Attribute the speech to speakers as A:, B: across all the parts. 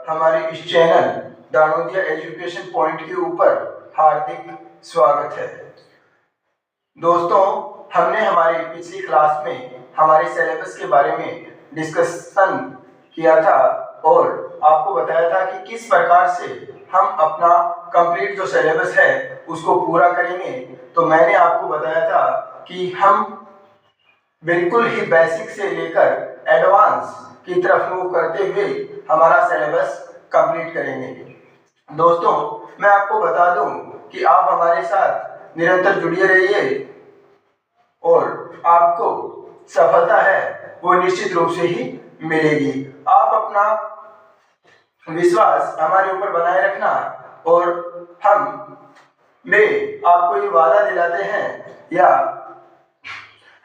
A: हमारे इस channel Danodiya education point के ऊपर हार्दिक स्वागत है। दोस्तों, हमने हमारी पिछली क्लास में हमारे सिलेबस के बारे में डिस्कशन किया था और आपको बताया था कि किस प्रकार से हम अपना कंप्लीट जो सिलेबस है उसको पूरा करेंगे। तो मैंने आपको बताया था कि हम बिल्कुल ही बेसिक से लेकर एडवांस की तरफ मूव करते हुए हमारा सिलेबस कंप्लीट करेंगे। दोस्तों, मैं आपको बता दूं कि आप हमारे साथ निरंतर जुड़े रहिए और आपको सफलता है वो निश्चित रूप से ही मिलेगी। आप अपना विश्वास हमारे ऊपर बनाए रखना और हम आपको ये वादा दिलाते हैं या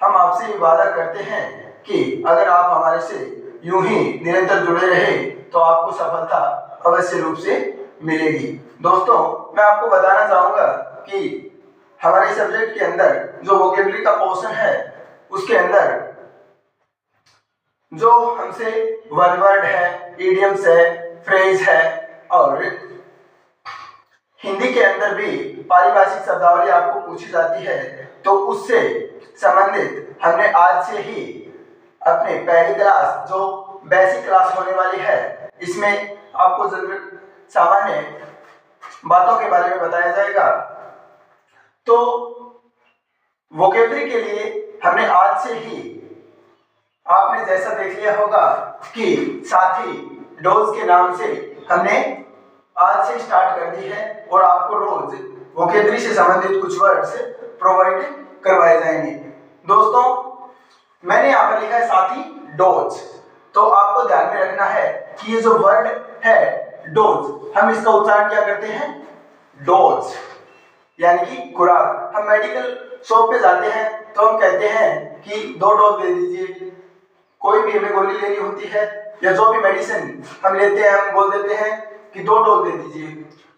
A: हम आपसे ये वादा करते हैं कि अगर आप हमारे से यूं ही निरंतर जुड़े रहे तो आपको सफलता अवश्य रूप से मिलेगी। दोस्तों, मैं आपको बताना चाहूँगा कि हमारे सब्जेक्ट के अंदर जो वोकेबुलरी का पोर्शन है उसके अंदर जो हमसे वन वर्ड है, इडियम्स है, फ्रेज है और हिंदी के अंदर भी पारिभाषिक शब्दावली आपको पूछी जाती है, तो उससे संबंधित हमने आज से ही अपने पहली क्लास जो बेसिक क्लास होने वाली है इसमें आपको जरूर सामान्य बातों के बारे में बताया जाएगा। तो वोकेबुलरी के लिए हमने आज से ही आपने जैसा देख लिया होगा कि साथी डोज के नाम से हमने आज से स्टार्ट कर दी है और आपको रोज वोकेबुलरी से संबंधित कुछ वर्ड्स प्रोवाइड करवाए जाएंगे। दोस्तों, मैंने यहाँ पर लिखा है साथी डोज, तो आपको ध्यान में रखना है कि ये जो वर्ड है डोज, हम इसका उच्चारण क्या करते हैं? डोज, यानी कि खुराक। हम मेडिकल शॉप पे जाते हैं तो हम कहते हैं कि 2 डोज दे दीजिए। कोई भी हमें गोली लेनी होती है या जो भी मेडिसिन हम लेते हैं हम बोल देते हैं कि 2 डोज दे दीजिए।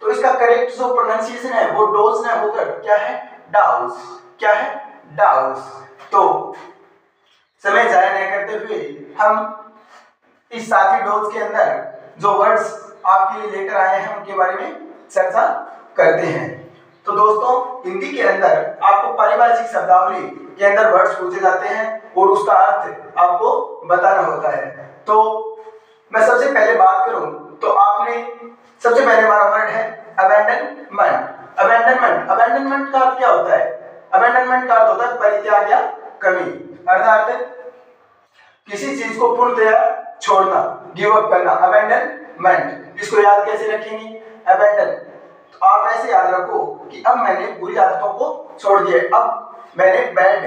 A: तो इसका करेक्ट जो प्रोनाउंसिएशन है वो डोज ना होकर क्या है? डाउज। क्या है? डाउज। तो समय जाया नहीं करते हुए हम इस साथी डोज के अंदर जो वर्ड्स आपके लिए लेकर आए हैं उनके बारे में चर्चा करते हैं। तो दोस्तों, हिंदी के अंदर आपको पारिभाषिक शब्दावली के अंदर वर्ड्स पूछे जाते हैं और उसका अर्थ आपको बताना होता है। तो मैं सबसे पहले बात करूं तो आपने सबसे पहले हमारा वर्ड है अबैंडनमेंट। अबैंडनमेंट का अर्थ क्या होता है? अबैंडनमेंट का अर्थ होता है परित्याग या कमी, अर्थात किसी चीज को पूर्णतया छोड़ना, गिव अप करना, अबैंडनमेंट। इसको याद कैसे रखेंगे? अबैंडन, तो आप ऐसे याद रखो कि अब मैंने बुरी आदतों को छोड़ दिया, अब मैंने बैड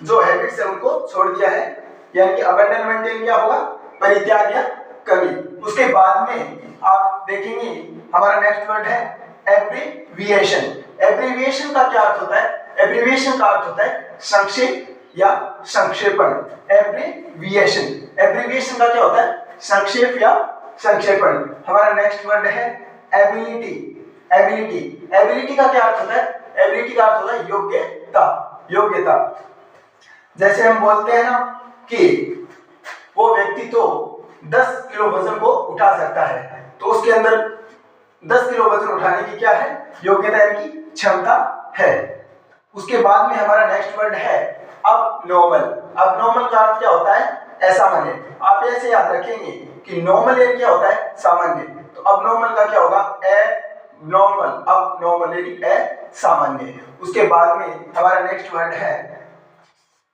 A: जो हैबिट्स है उनको छोड़ दिया है, यानी कि अबैंडनमेंट क्या होगा? परित्याग या कमी। उसके बाद में आप देखेंगे हमारा नेक्स्ट वर्ड है एब्रिविएशन। एब्रिविएशन का क्या अर्थ होता है? एब्रिविएशन का अर्थ होता है संक्षेप या संक्षेपण। एब्रिविएशन, एब्रिविएशन का क्या होता है? संक्षेप या संक्षेपण। हमारा नेक्स्ट वर्ड है एबिलिटी। एबिलिटी, एबिलिटी का क्या अर्थ होता है? एबिलिटी का अर्थ होता है योग्यता। योग्यता, जैसे हम बोलते हैं ना कि वो व्यक्ति तो 10 किलो वजन को उठा सकता है, तो उसके अंदर 10 किलो वजन उठाने की क्या है? योग्यता, यानी कि क्षमता है। उसके बाद में हमारा नेक्स्ट वर्ड है अबनॉर्मल। अबनॉर्मल का अर्थ क्या होता है? असामान्य। आप ऐसे याद रखेंगे कि नॉर्मल यानी क्या होता है? सामान्य। तो अबनॉर्मल का क्या होगा? एबनॉर्मल, अबनॉर्मल यानी असामान्य। उसके बाद में हमारा नेक्स्ट वर्ड है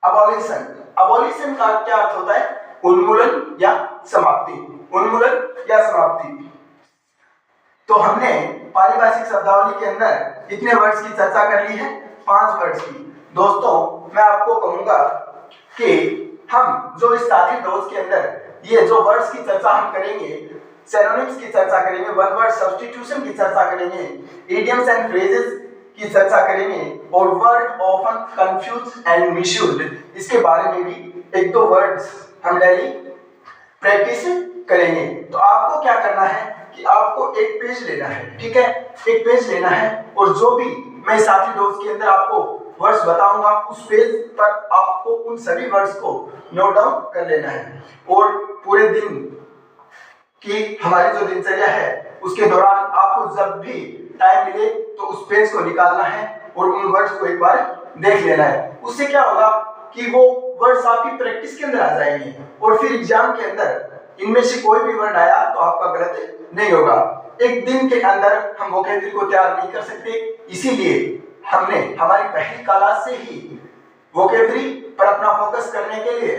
A: अबॉलिशन। अबॉलिशन का क्या अर्थ होता है? उन्मूलन या समाप्ति। उन्मूलन या समाप्ति। तो हमने पारिभाषिक शब्दावली के अंदर इतने वर्ड्स की चर्चा कर ली है, 5 वर्ड्स की। दोस्तों, मैं आपको कहूंगा कि हम जो इस साथी डोज के अंदर ये जो वर्ड्स की चर्चा हम करेंगे, सिनोनिम्स की चर्चा करेंगे, वन वर्ड सब्स्टिट्यूशन की चर्चा करेंगे, इडियम्स एंड फ्रेजेस की चर्चा करेंगे और word often confuse and misused, इसके बारे में भी 1-2 वर्ड्स हम डेली प्रैक्टिस करेंगे। तो आपको क्या करना है कि आपको एक पेज लेना है, ठीक है? एक पेज लेना है और जो भी मैं साथी डोज के अंदर आपको वर्ड्स बताऊंगा उस पेज पर आपको उन सभी वर्ड्स को नोट डाउन कर लेना है और पूरे दिन कि हमारी जो दिनचर्या है उसके दौरान आपको जब भी टाइम मिले तो उस पेज को निकालना है और उन वर्ड्स को एक बार देख लेना है। उससे क्या होगा कि वो वर्ड्स आपकी प्रैक्टिस के अंदर आ जाएंगे और फिर एग्जाम के अंदर इनमें से कोई भी वर्ड आया तो आपका गलत नहीं होगा। एक दिन के अंदर हम वोकैबुलरी को तैयार नहीं कर सकते, इसीलिए हमने हमारी पहली क्लास से ही वोकैबुलरी पर अपना फोकस करने के लिए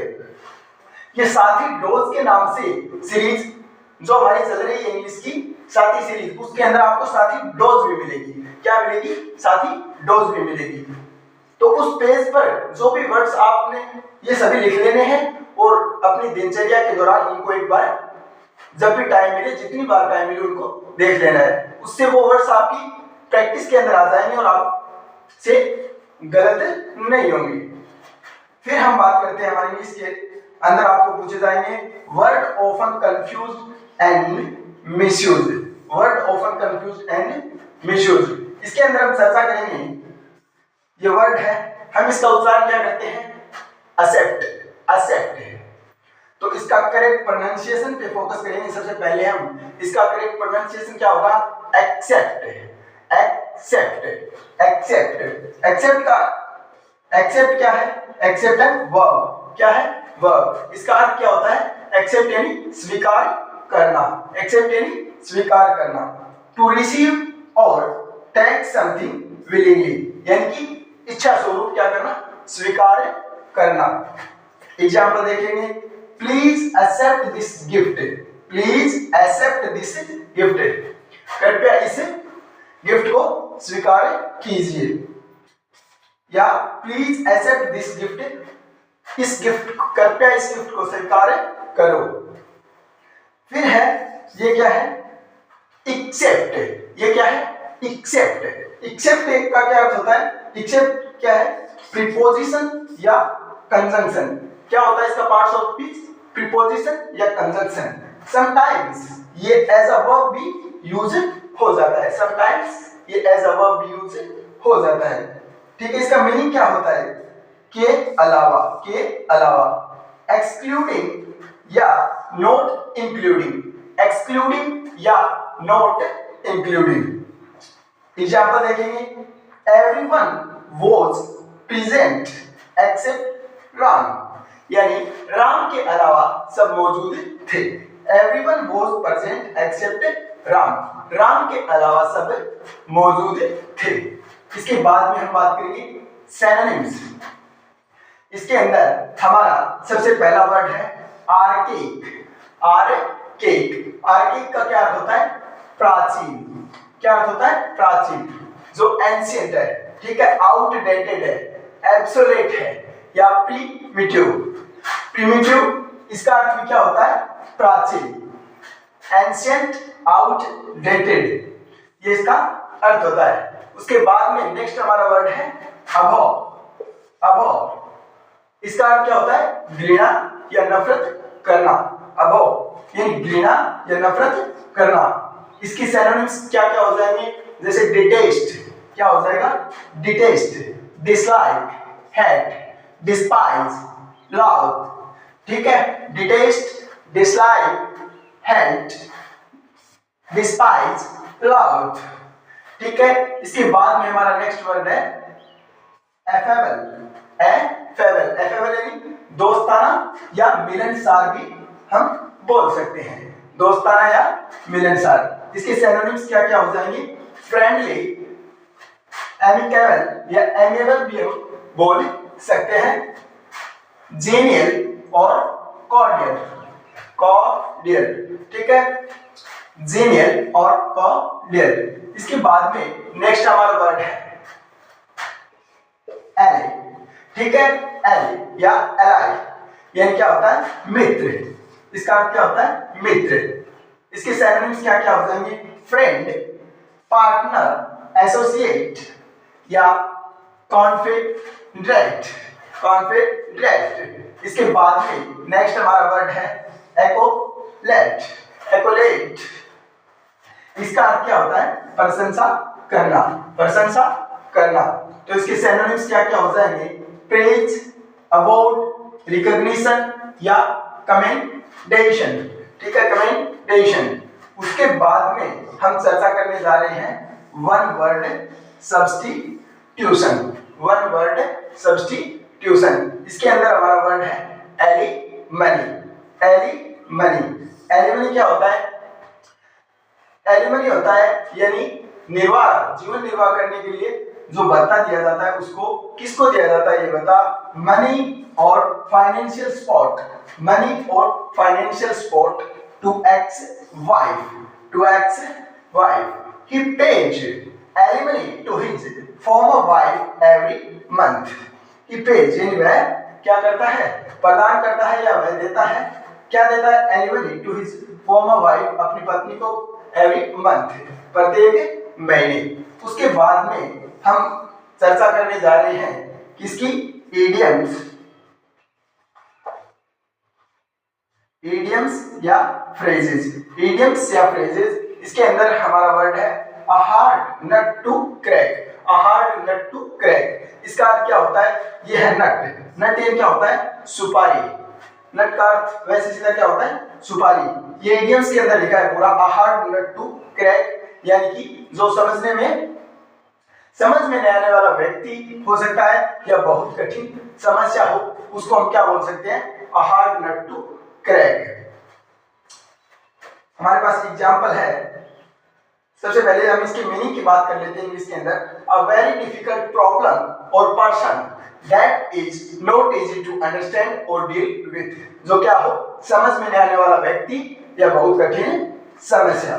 A: ये साथी डोज के नाम से सीरीज जो हमारी चल रही है इंग्लिश की साथी सीरीज, उसके अंदर आपको साथी डोज भी मिलेगी। क्या मिलेगी? साथी डोज भी मिलेगी। तो उस पेज पर जो भी वर्ड्स आपने ये सभी लिख लेने हैं और अपनी दिनचर्या के दौरान उनको एक बार जब भी टाइम मिले, जितनी बार टाइम मिले उनको देख लेना है। उससे वो वर्ड्स आपकी प्रैक्टिस के अंदर आ जाएंगे और आपसे गलत नहीं होंगे। फिर हम बात करते हैं हमारे इंग्लिश के अंदर आपको पूछे जाएंगे word often confused and misused. Word often confused and misused, इसके अंदर हम चर्चा करेंगे। ये वर्ड है, हम इसका उच्चारण क्या करते हैं? एक्सेप्ट, एक्सेप्ट है। तो इसका करेक्ट प्रोनाउंसिएशन पे फोकस करेंगे। सबसे पहले हम इसका करेक्ट प्रोनाउंसिएशन क्या होगा? Accept, accept, accept. एक्सेप्ट का एक्सेप्ट क्या है? एक्सेप्ट है वर्ब। क्या है? वर्ब। इसका अर्थ क्या होता है? एक्सेप्ट यानी स्वीकार करना, एक्सेप्ट यानी स्वीकार करना। टू रिसीव और टेक समथिंग विलिंगली, यानी कि इच्छा स्वरूप क्या करना? स्वीकार करना। एग्जाम्पल देखेंगे, please accept this gift, please accept this gift, कृपया इस गिफ्ट को स्वीकार कीजिए। या प्लीज एक्सेप्ट दिस गिफ्ट, इस गिफ्ट, कृपया इस गिफ्ट को स्वीकार करो। फिर है, ये क्या है? एक्सेप्ट। ये क्या है? एक्सेप्ट। एक्सेप्ट का क्या अर्थ होता है? एक्सेप्ट क्या है? प्रीपोजिशन या कंजंक्शन। क्या होता है इसका पार्ट्स ऑफ स्पीच? प्रीपोजिशन या कंजंक्शन। समटाइम्स ये एज अ वर्ब भी यूज हो जाता है, समटाइम्स ये एज अ वर्ब भी यूज हो जाता है। ठीक है, इसका मीनिंग क्या होता है? के अलावा, के अलावा। एक्सक्लूडिंग या नॉट इंक्लूडिंग, एक्सक्लूडिंग या नॉट इंक्लूडिंग। एग्जाम्पल देखेंगे, everyone was present except Ram, यानी राम के अलावा सब मौजूद थे। Everyone was present except Ram, Ram के अलावा सब मौजूद थे। इसके बाद में हम बात करेंगे सिनोनिम्स। इसके अंदर हमारा सबसे पहला वर्ड है आर्केक। आर्केक, आर्केक का क्या अर्थ होता है? प्राचीन। क्या अर्थ होता है? प्राचीन। जो एंशिएंट है, ठीक है, आउटडेटेड है, एब्सोलेट है या प्रीमिटिव। प्रीमिटिव इसका अर्थ भी क्या होता है? प्राचीन। एंशिएंट, आउटडेटेड, ये इसका अर्थ होता है। उसके बाद में नेक्स्ट हमारा वर्ड है अबॉव। अबॉव इसका अर्थ क्या होता है? घृणा या नफरत करना। अबॉव यानी घृणा या नफरत करना। इसकी सिनोनिम्स क्या क्या हो जाएंगे? जैसे डिटेस्ट, क्या हो जाएगा? Detest, dislike, hate, despise, love. ठीक है, detest, dislike, hate, despise, love. ठीक है, इसके बाद में हमारा नेक्स्ट वर्ड है एफेबल। एफेबल, एफेबल यानी दोस्ताना या मिलनसार भी हम बोल सकते हैं, दोस्ताना या मिलनसार। इसके सिनोनिम्स क्या क्या हो जाएंगे? फ्रेंडली, एमिकेबल या एमिएबल भी हम बोल सकते हैं, जेनियल और कॉर्डियल। कॉर्डियल, ठीक है, जेनियल और कॉर्डियल। इसके बाद में नेक्स्ट हमारा वर्ड है एली। ठीक है, एली या एलाई यानी क्या होता है? मित्र। इसका अर्थ क्या होता है? मित्र। इसके सिनोनिम्स क्या क्या हो जाएंगे? फ्रेंड, पार्टनर, एसोसिएट या कॉन्फिडेंट। कॉन्फिडेंट। इसके बाद में नेक्स्ट हमारा वर्ड है एकोलेट। एकोलेट इसका अर्थ क्या होता है? प्रशंसा करना, प्रशंसा करना। तो इसके सिनोनिम्स क्या क्या हो जाएंगे? प्रेज, अवार्ड, रिकॉग्निशन या कमेंडेशन। ठीक है, कमेंडेशन। एक्सपेक्टेशन। उसके बाद में हम चर्चा करने जा रहे हैं one word substitution. One word substitution, इसके अंदर हमारा वर्ड है एलिमनी। एलिमनी, एलिमनी क्या होता है? एलिमनी होता है यानी निर्वाह, जीवन निर्वाह करने के लिए जो भत्ता दिया जाता है उसको किसको दिया जाता है ये बता। मनी और फाइनेंशियल सपोर्ट, मनी और financial support to ex wife, to ex wife. He pays alimony to his former wife every month. He pays यानी वह क्या करता है? प्रदान करता है या वह देता है, क्या देता है? Alimony to his former wife, अपनी पत्नी को एवरी मंथ, प्रत्येक महीने। उसके बाद में हम चर्चा करने जा रहे हैं किसकी? इडियम्स, इडियम्स या फ्रेजेस। इडियम्स या फ्रेजेस, इसके अंदर हमारा वर्ड है a hard nut to crack. A hard nut to crack, इसका अर्थ क्या होता है? यह है नट। नट ये क्या होता है? सुपारी। नट का अर्थ वैसे सीधा क्या होता है? सुपारी। ये इडियम्स के अंदर लिखा है पूरा a hard nut to crack, यानी कि जो समझ में नहीं आने वाला व्यक्ति हो सकता है या बहुत कठिन समस्या हो, उसको हम क्या बोल सकते हैं? A hard nut to crack. हमारे पास एग्जांपल है। सबसे पहले हम इसकी मीनिंग की बात कर लेते हैं इंग्लिश के अंदर। अ वेरी डिफिकल्ट प्रॉब्लम और person that is not easy to understand और डील विथ, जो क्या हो? समझ में नहीं आने वाला व्यक्ति या बहुत कठिन समस्या।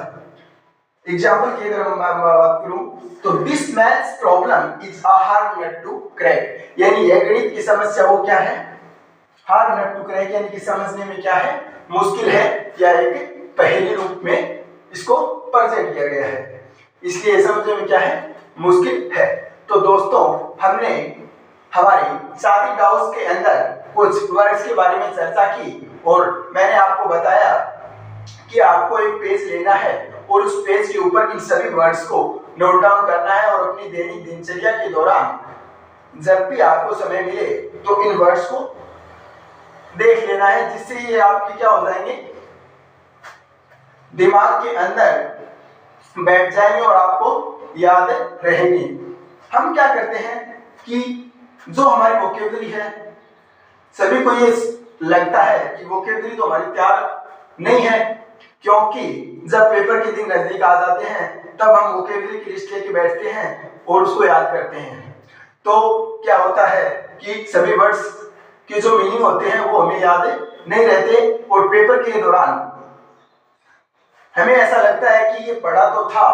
A: एग्जाम्पल की अगर मैं बात करूं तो this maths problem is a hard nut to crack, यानी यह गणित की समस्या वो क्या है? हार्ड नट टू क्रैक, यानी कि समझने में क्या है? मुश्किल है, या एक पहेली रूप में इसको प्रेजेंट किया गया है, इसलिए समझने में क्या है? मुश्किल है। तो दोस्तों हमने हमारी साथी डाउट्स के अंदर कुछ वर्ड्स के बारे में चर्चा की और मैंने आपको बताया कि आपको एक पेज लेना है और उस पेज के ऊपर इन सभी वर्ड्स को नोट डाउन करना है और अपनी दैनिक दिनचर्या के दौरान जब भी आपको समय मिले तो इन वर्ड्स को देख लेना है, जिससे ये आपके क्या हो जाएंगे? दिमाग के अंदर बैठ जाएंगे और आपको याद रहेंगे। हम क्या करते हैं कि जो हमारी वोकेबुलरी है, सभी को ये लगता है कि वोकेबुलरी तो हमारी तैयार नहीं है, क्योंकि जब पेपर के दिन नजदीक आ जाते हैं तब हम वोकेबुलरी की लिस्ट लेके बैठते हैं और उसको याद करते हैं। तो क्या होता है कि सभी वर्ड्स के जो मीनिंग होते हैं वो हमें याद नहीं रहते और पेपर के दौरान हमें ऐसा लगता है कि ये पढ़ा तो था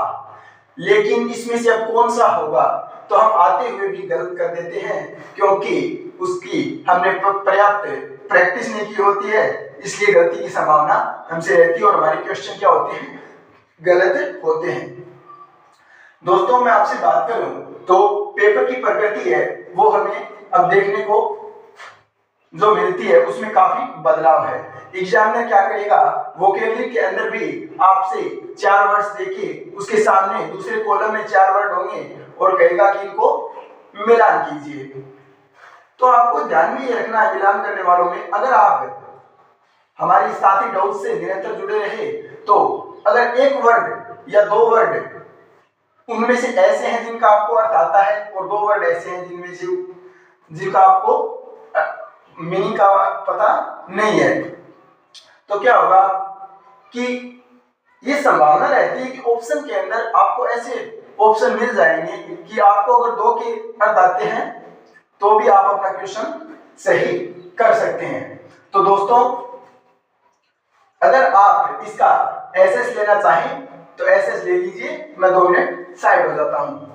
A: लेकिन इसमें से अब कौन सा होगा, तो हम आते हुए भी गलत कर देते हैं क्योंकि उसकी हमने पर्याप्त प्रैक्टिस नहीं की होती है, इसलिए गलती की संभावना हमसे रहती है और हमारे क्वेश्चन क्या होते हैं? गलत होते हैं। दोस्तों मैं आपसे बात करूं तो पेपर की प्रकृति है वो हमें अब देखने को जो मिलती है उसमें काफी बदलाव है। एग्जामिनर क्या करेगा? वोकेबुलरी के अंदर भी आपसे 4 वर्ड्स देके उसके सामने दूसरे कॉलम में 4 वर्ड होंगे और कहेगा कि इनको मिलान कीजिए। तो आपको ध्यान में ये रखना है मिलान करने वालों में, अगर आप हमारी साथी डाउट से निरंतर जुड़े रहे तो अगर एक वर्ड या 2 वर्ड उनमें से ऐसे हैं जिनका आपको अर्थ आता है और 2 वर्ड ऐसे हैं जिनमें से जिनका आपको मीनिंग का पता नहीं है, तो क्या होगा कि ये संभावना रहती है कि ऑप्शन के अंदर आपको ऐसे ऑप्शन मिल जाएंगे कि आपको अगर 2 के अर्थ आते हैं तो भी आप अपना क्वेश्चन सही कर सकते हैं। तो दोस्तों अगर आप इसका एसएस लेना चाहें तो एसएस ले लीजिए, मैं 2 मिनट साइड हो जाता हूं।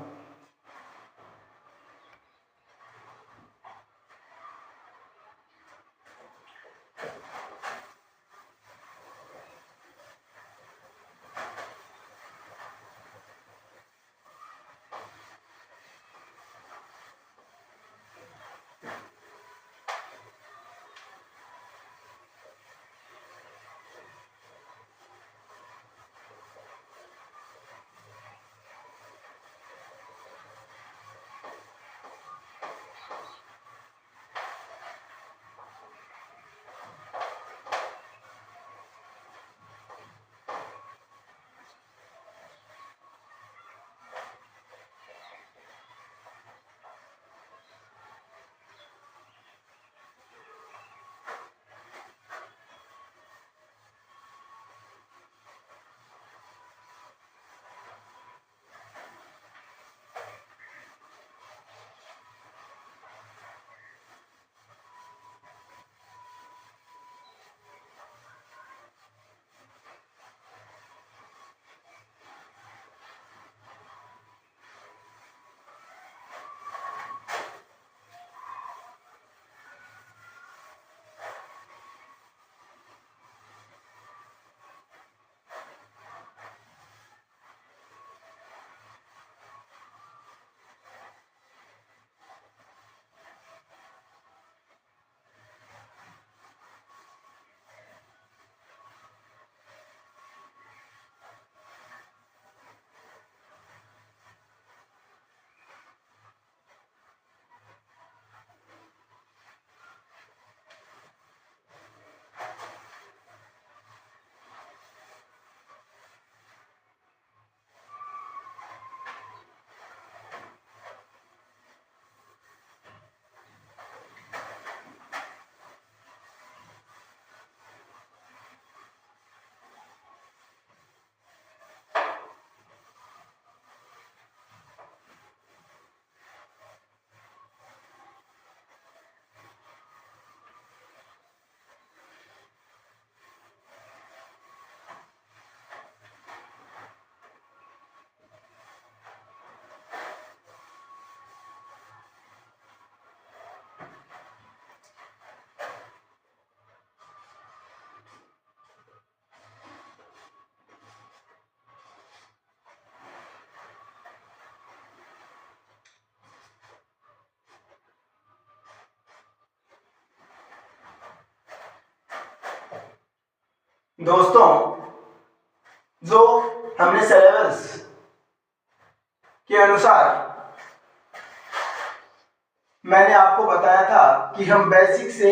A: दोस्तों जो हमने सिलेबस के अनुसार मैंने आपको बताया था कि हम बेसिक से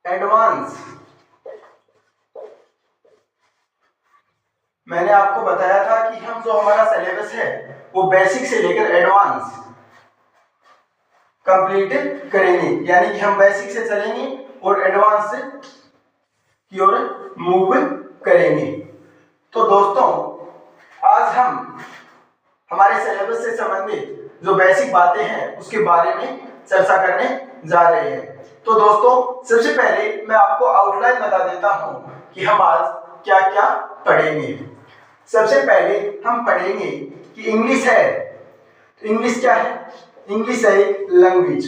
A: एडवांस, मैंने आपको बताया था कि हम जो हमारा सिलेबस है वो बेसिक से लेकर एडवांस कंप्लीट करेंगे, यानी कि हम बेसिक से चलेंगे और एडवांस की ओर मूव करेंगे। तो दोस्तों आज हम हमारे सिलेबस से संबंधित जो बेसिक बातें हैं उसके बारे में चर्चा करने जा रहे हैं। तो दोस्तों सबसे पहले मैं आपको आउटलाइन बता देता हूं कि हम आज क्या क्या पढ़ेंगे। सबसे पहले हम पढ़ेंगे कि इंग्लिश है, तो इंग्लिश क्या है? इंग्लिश है एक लैंग्वेज।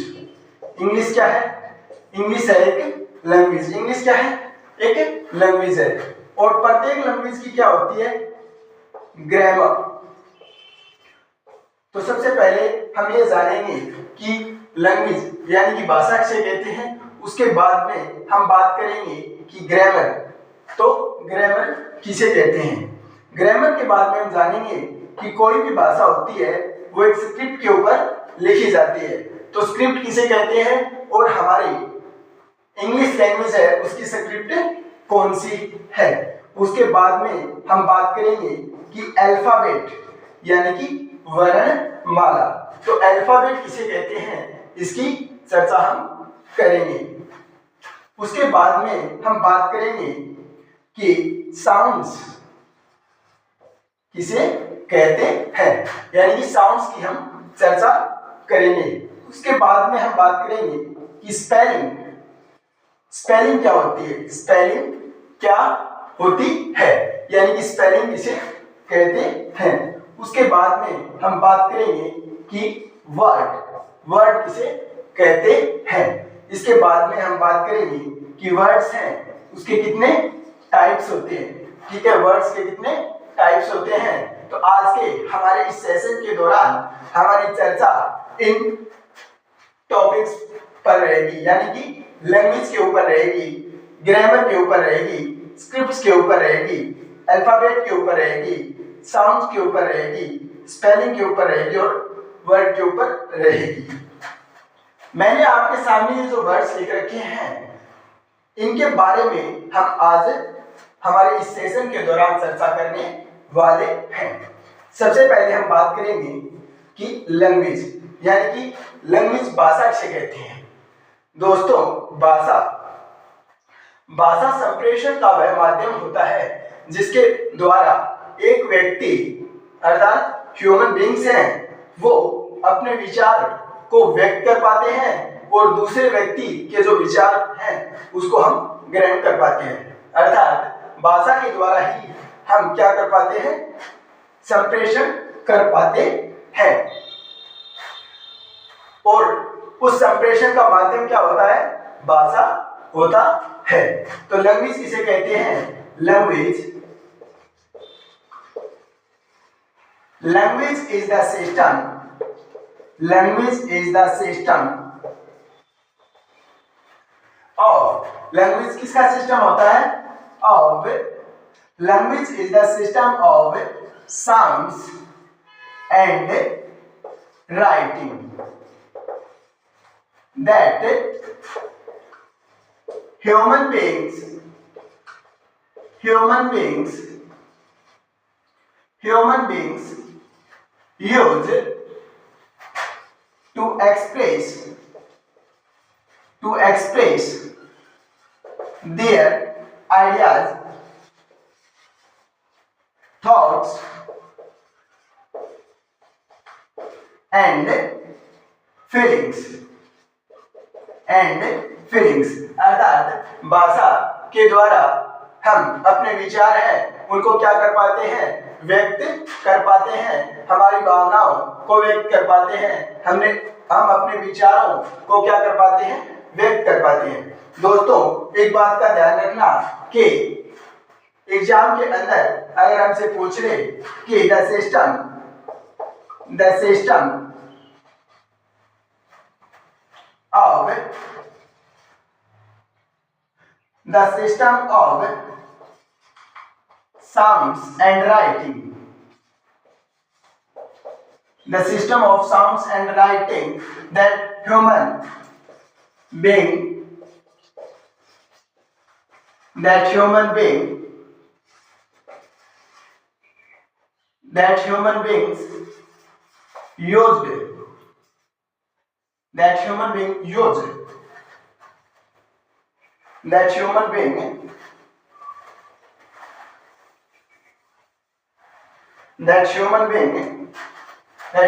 A: इंग्लिश क्या है? इंग्लिश है एक लैंग्वेज। इंग्लिश क्या है? एक लैंग्वेज है। और प्रत्येक लैंग्वेज की क्या होती है? ग्रामर। तो सबसे पहले हम ये जानेंगे कि लैंग्वेज यानी कि भाषा किसे कहते हैं, उसके बाद में हम बात करेंगे कि ग्रामर, तो ग्रामर किसे कहते हैं। ग्रामर के बाद में हम जानेंगे कि कोई भी भाषा होती है वो एक स्क्रिप्ट के ऊपर लिखी जाती है, तो स्क्रिप्ट किसे कहते हैं और हमारी इंग्लिश लैंग्वेज है उसकी स्क्रिप्ट कौन सी है। उसके बाद में हम बात करेंगे कि अल्फाबेट यानी कि वर्णमाला, तो अल्फाबेट किसे कहते हैं इसकी चर्चा हम करेंगे। उसके बाद में हम बात करेंगे कि साउंड्स किसे कहते हैं, यानी कि साउंड्स की हम चर्चा करेंगे। उसके बाद में हम बात करेंगे कि स्पेलिंग, स्पेलिंग क्या होती है, स्पेलिंग क्या होती है, यानी कि स्पेलिंग किसे कहते हैं। उसके बाद में हम बात करेंगे कि वर्ड, वर्ड किसे कहते हैं। इसके बाद में हम बात करेंगे कि वर्ड्स हैं उसके कितने टाइप्स होते हैं। ठीक है, वर्ड्स के कितने टाइप्स होते हैं। तो आज के हमारे इस सेशन के दौरान हमारी चर्चा इन टॉपिक्स पर रहेगी, यानी कि लैंग्वेज के ऊपर रहेगी, ग्रामर के ऊपर रहेगी, स्क्रिप्ट्स के ऊपर रहेगी, अल्फाबेट के ऊपर रहेगी, साउंड्स के ऊपर रहेगी, स्पेलिंग के ऊपर रहेगी और वर्ड के ऊपर रहेगी। मैंने आपके सामने ये जो वर्ड्स लिख रखे हैं इनके बारे में हम आज हमारे इस सेशन के दौरान चर्चा करने वाले हैं। सबसे पहले हम बात करेंगे कि लैंग्वेज, यानी कि लैंग्वेज भाषा किसे कहते हैं। दोस्तों भाषा, भाषा संप्रेषण का वह माध्यम होता है जिसके द्वारा एक व्यक्ति अर्थात ह्यूमन बींग्स हैं वो अपने विचार को व्यक्त कर पाते हैं और दूसरे व्यक्ति के जो विचार हैं उसको हम ग्रहण कर पाते हैं। अर्थात भाषा के द्वारा ही हम क्या कर पाते हैं, संप्रेषण कर पाते हैं। और उस संप्रेषण का माध्यम क्या होता है, भाषा होता है। तो लैंग्वेज किसे कहते हैं, language, language is the system, language is the system of, language किसका सिस्टम होता है, of, language is the system of sounds and writing that human beings use to express their ideas, thoughts and feelings, अर्थात भाषा के द्वारा हम अपने विचार हैं उनको क्या कर पाते हैं, व्यक्त कर पाते हैं, हमारी भावनाओं को व्यक्त कर पाते हैं, हम अपने विचारों को क्या कर पाते हैं, व्यक्त कर पाते हैं। दोस्तों एक बात का ध्यान रखना कि एग्जाम के अंदर अगर हमसे पूछ ले कि the system of the system of sounds and writing. The system of sounds and writing that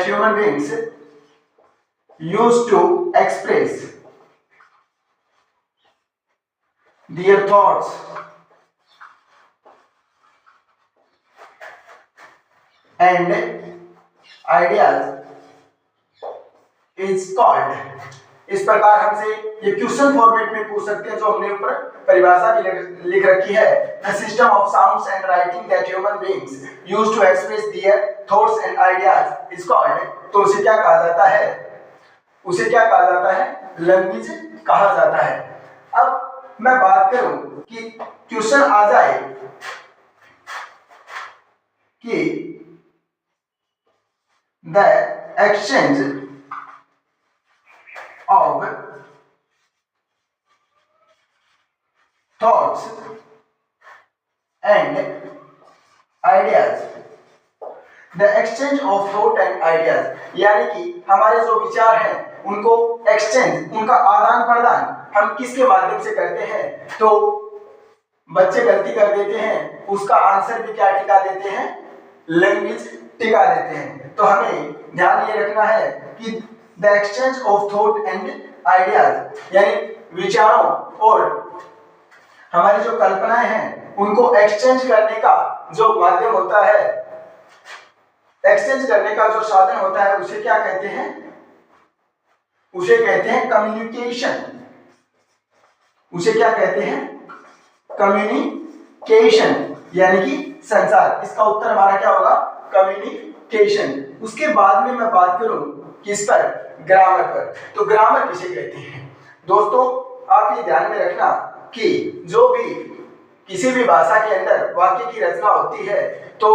A: human beings used to express their thoughts and ideas is called. इस प्रकार हमसे ये क्वेश्चन फॉर्मेट में पूछ सकते हैं, जो हमने ऊपर परिभाषा भी लिख रखी है। The system of sounds and writing that human beings used to express their thoughts and ideas is called. तो उसे क्या कहा जाता है? लैंग्वेज कहा जाता है। अब मैं बात करूं कि क्वेश्चन आ जाए कि the exchange of thoughts and ideas, the exchange of thought and ideas, यानी कि हमारे जो विचार हैं उनको एक्सचेंज, उनका आदान प्रदान हम किसके माध्यम से करते हैं? तो बच्चे गलती कर देते हैं, उसका आंसर भी क्या टिका देते हैं? लैंग्वेज टिका देते हैं। तो हमें ध्यान ये रखना है कि the exchange of thought and ideas, यानी विचारों और हमारी जो कल्पनाएं हैं उनको एक्सचेंज करने का जो माध्यम होता है, एक्सचेंज करने का जो साधन होता है, उसे क्या कहते हैं? उसे कहते हैं कम्युनिकेशन। उसे क्या कहते हैं? कम्युनिकेशन, यानी कि संचार। इसका उत्तर हमारा क्या होगा? कम्युनिकेशन। उसके बाद में मैं बात करूं किस पर? ग्रामर पर। तो ग्रामर किसे कहते हैं? दोस्तों आप ये ध्यान में रखना कि जो भी किसी भी भाषा के अंदर वाक्य की रचना होती है तो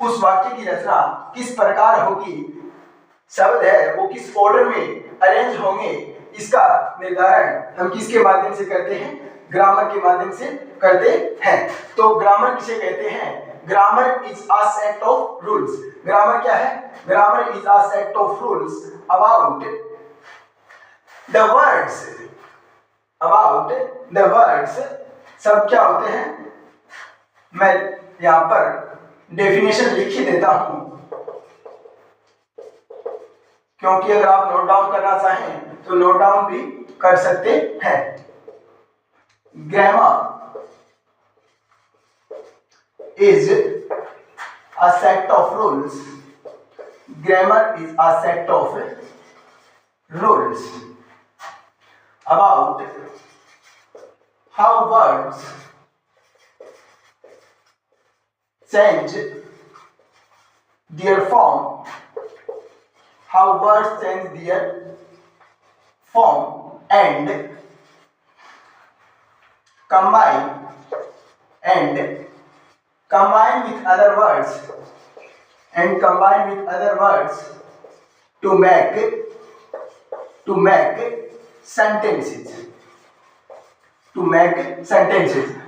A: उस वाक्य की रचना किस प्रकार होगी, शब्द है वो किस ऑर्डर में अरेंज होंगे, इसका निर्धारण हम किसके माध्यम से करते हैं? ग्रामर के माध्यम से करते हैं। तो ग्रामर किसे कहते हैं? Grammar is a set of rules. Grammar क्या है? Grammar is a set of rules about the words, सब क्या होते हैं? मैं यहां पर डेफिनेशन लिख ही देता हूं, क्योंकि अगर आप नोट डाउन करना चाहें तो नोट डाउन भी कर सकते हैं। Grammar is a set of rules. Grammar is a set of rules about how words change their form, and combine with other words to make sentences.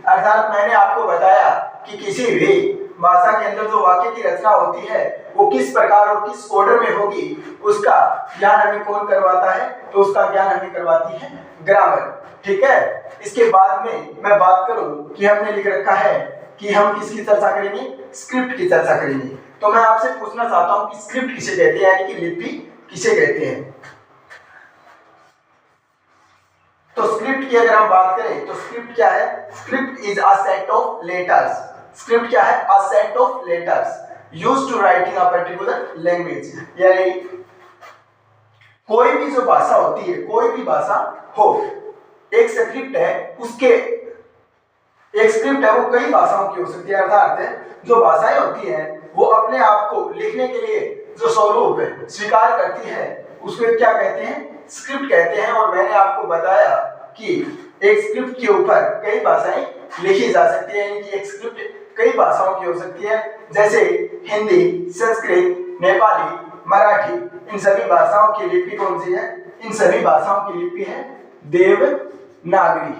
A: अर्थात मैंने आपको बताया कि किसी भी भाषा के अंदर जो वाक्य की रचना होती है वो किस प्रकार और किस ऑर्डर में होगी, उसका ज्ञान हमें कौन करवाता है? तो उसका ज्ञान हमें करवाती है ग्रामर। ठीक है। इसके बाद में मैं बात करूं कि हमने लिख रखा है कि हम किसकी चर्चा करेंगे? स्क्रिप्ट की चर्चा करेंगे। तो मैं आपसे पूछना चाहता हूं कि स्क्रिप्ट किसे कहते हैं, यानी कि लिपि किसे कहते हैं? तो स्क्रिप्ट की अगर हम बात करें तो स्क्रिप्ट क्या है? Script is a set of letters. Script क्या है? A set of letters used to writing a particular language. यानी कोई भी जो भाषा होती है, कोई भी भाषा हो, एक स्क्रिप्ट है, उसके एक स्क्रिप्ट है वो कई भाषाओं की हो सकती है। अर्थात जो भाषाएं होती हैं वो अपने आप को लिखने के लिए जो स्वरूप स्वीकार करती है उसको क्या कहते हैं? स्क्रिप्ट कहते हैं। और मैंने आपको बताया कि एक स्क्रिप्ट के ऊपर कई भाषाएं लिखी जा सकती है, यानी कि एक स्क्रिप्ट कई भाषाओं की हो सकती है, जैसे हिंदी, संस्कृत, नेपाली, मराठी। इन सभी भाषाओं की लिपि कौन सी है? इन सभी भाषाओं की लिपि है देवनागरी,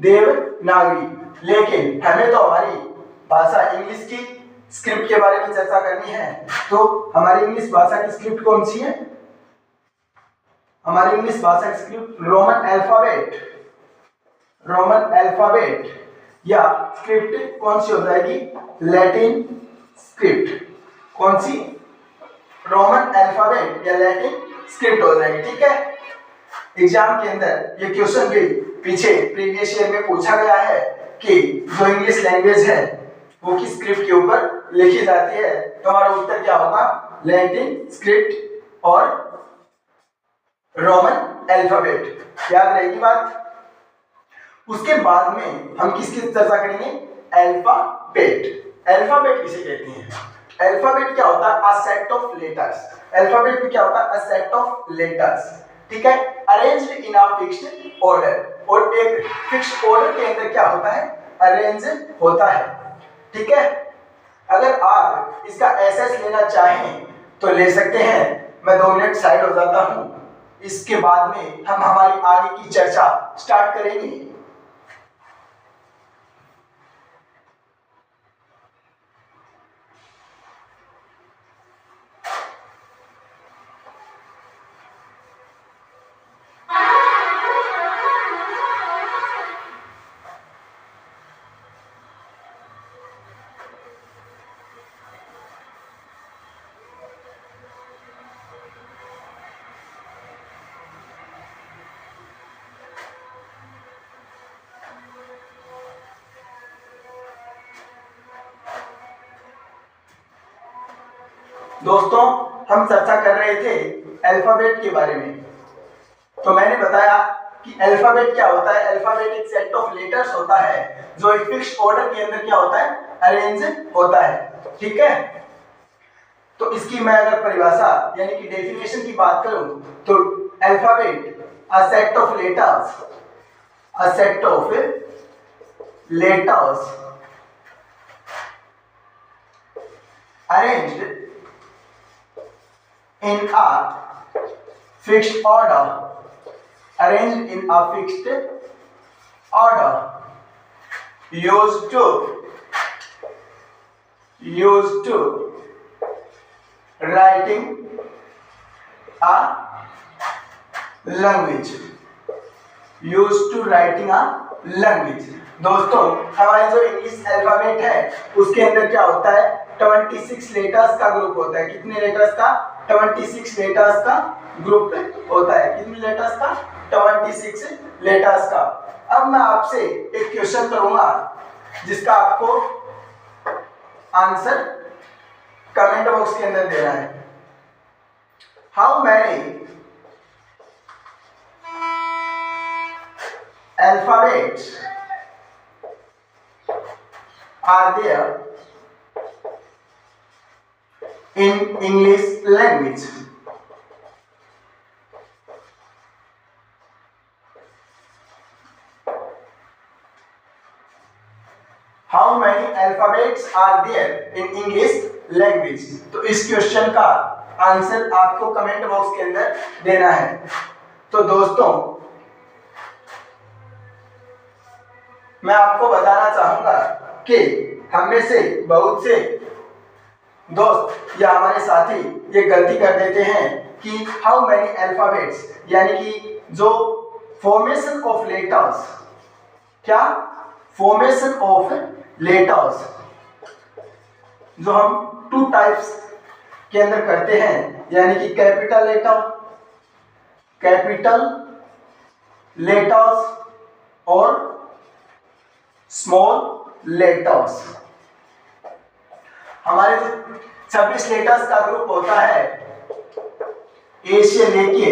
A: देवनागरी। लेकिन हमें तो हमारी भाषा इंग्लिश की स्क्रिप्ट के बारे में चर्चा करनी है, तो हमारी इंग्लिश भाषा की स्क्रिप्ट कौन सी है? हमारी इंग्लिश भाषा की script Roman alphabet, Roman alphabet या स्क्रिप्ट कौन सी हो जाएगी? Latin script. कौन सी? रोमन अल्फाबेट या लैटिन स्क्रिप्ट हो जाएगी। ठीक है, एग्जाम के अंदर ये क्वेश्चन भी पीछे प्रीवियस ईयर में पूछा गया है कि जो इंग्लिश लैंग्वेज है वो किस स्क्रिप्ट के ऊपर लिखी जाती है, तो हमारा उत्तर क्या होगा? लैटिन स्क्रिप्ट और रोमन अल्फाबेट। याद रहेगी बात। उसके बाद में हम किसकी चर्चा करेंगे? अल्फाबेट। अल्फाबेट किसे कहते हैं? अल्फाबेट क्या होता है? A set of letters. Alphabet में क्या होता है? A set of letters. ठीक है, arranged in a fixed order. और एक फिक्स्ड ऑर्डर के अंदर क्या होता है? अरेंज होता है। ठीक है, अगर आप इसका एसएस लेना चाहें तो ले सकते हैं। मैं 2 मिनट साइड हो जाता हूं, इसके बाद में हम हमारी आगे की चर्चा स्टार्ट करेंगे। दोस्तों, हम चर्चा कर रहे थे अल्फाबेट के बारे में। तो मैंने बताया कि अल्फाबेट क्या होता है? अल्फाबेट एक सेट ऑफ लेटर्स होता है जो एक फिक्स्ड ऑर्डर के अंदर क्या होता है? अरेंज होता है। ठीक है, तो इसकी मैं अगर परिभाषा यानी कि डेफिनेशन की बात करूं तो alphabet a set of letters, a set of letters arranged in a fixed order, arranged in a fixed order, used to writing a language, used to writing a language। दोस्तों, हमारी जो इंग्लिश अल्फाबेट है उसके अंदर क्या होता है? 26 letters का ग्रुप होता है। कितने लेटर्स का? 26 लेटर्स का ग्रुप होता है। कितने लेटर्स का? 26 लेटर्स का। अब मैं आपसे एक क्वेश्चन करूंगा जिसका आपको आंसर कमेंट बॉक्स के अंदर देना है। How many alphabets are there in English language? How many alphabets are there in English language? तो इस क्वेश्चन का आंसर आपको कमेंट बॉक्स के अंदर देना है। तो दोस्तों, मैं आपको बताना चाहूंगा कि हम में से बहुत से दोस्त या हमारे साथी ये गलती कर देते हैं कि हाउ मैनी अल्फाबेट्स, यानी कि जो फॉर्मेशन ऑफ लेटर्स, क्या? फॉर्मेशन ऑफ लेटर्स जो हम 2 टाइप्स के अंदर करते हैं, यानी कि कैपिटल लेटर्स और स्मॉल लेटर्स। हमारे जो 26 लेटर्स का ग्रुप होता है ए से लेके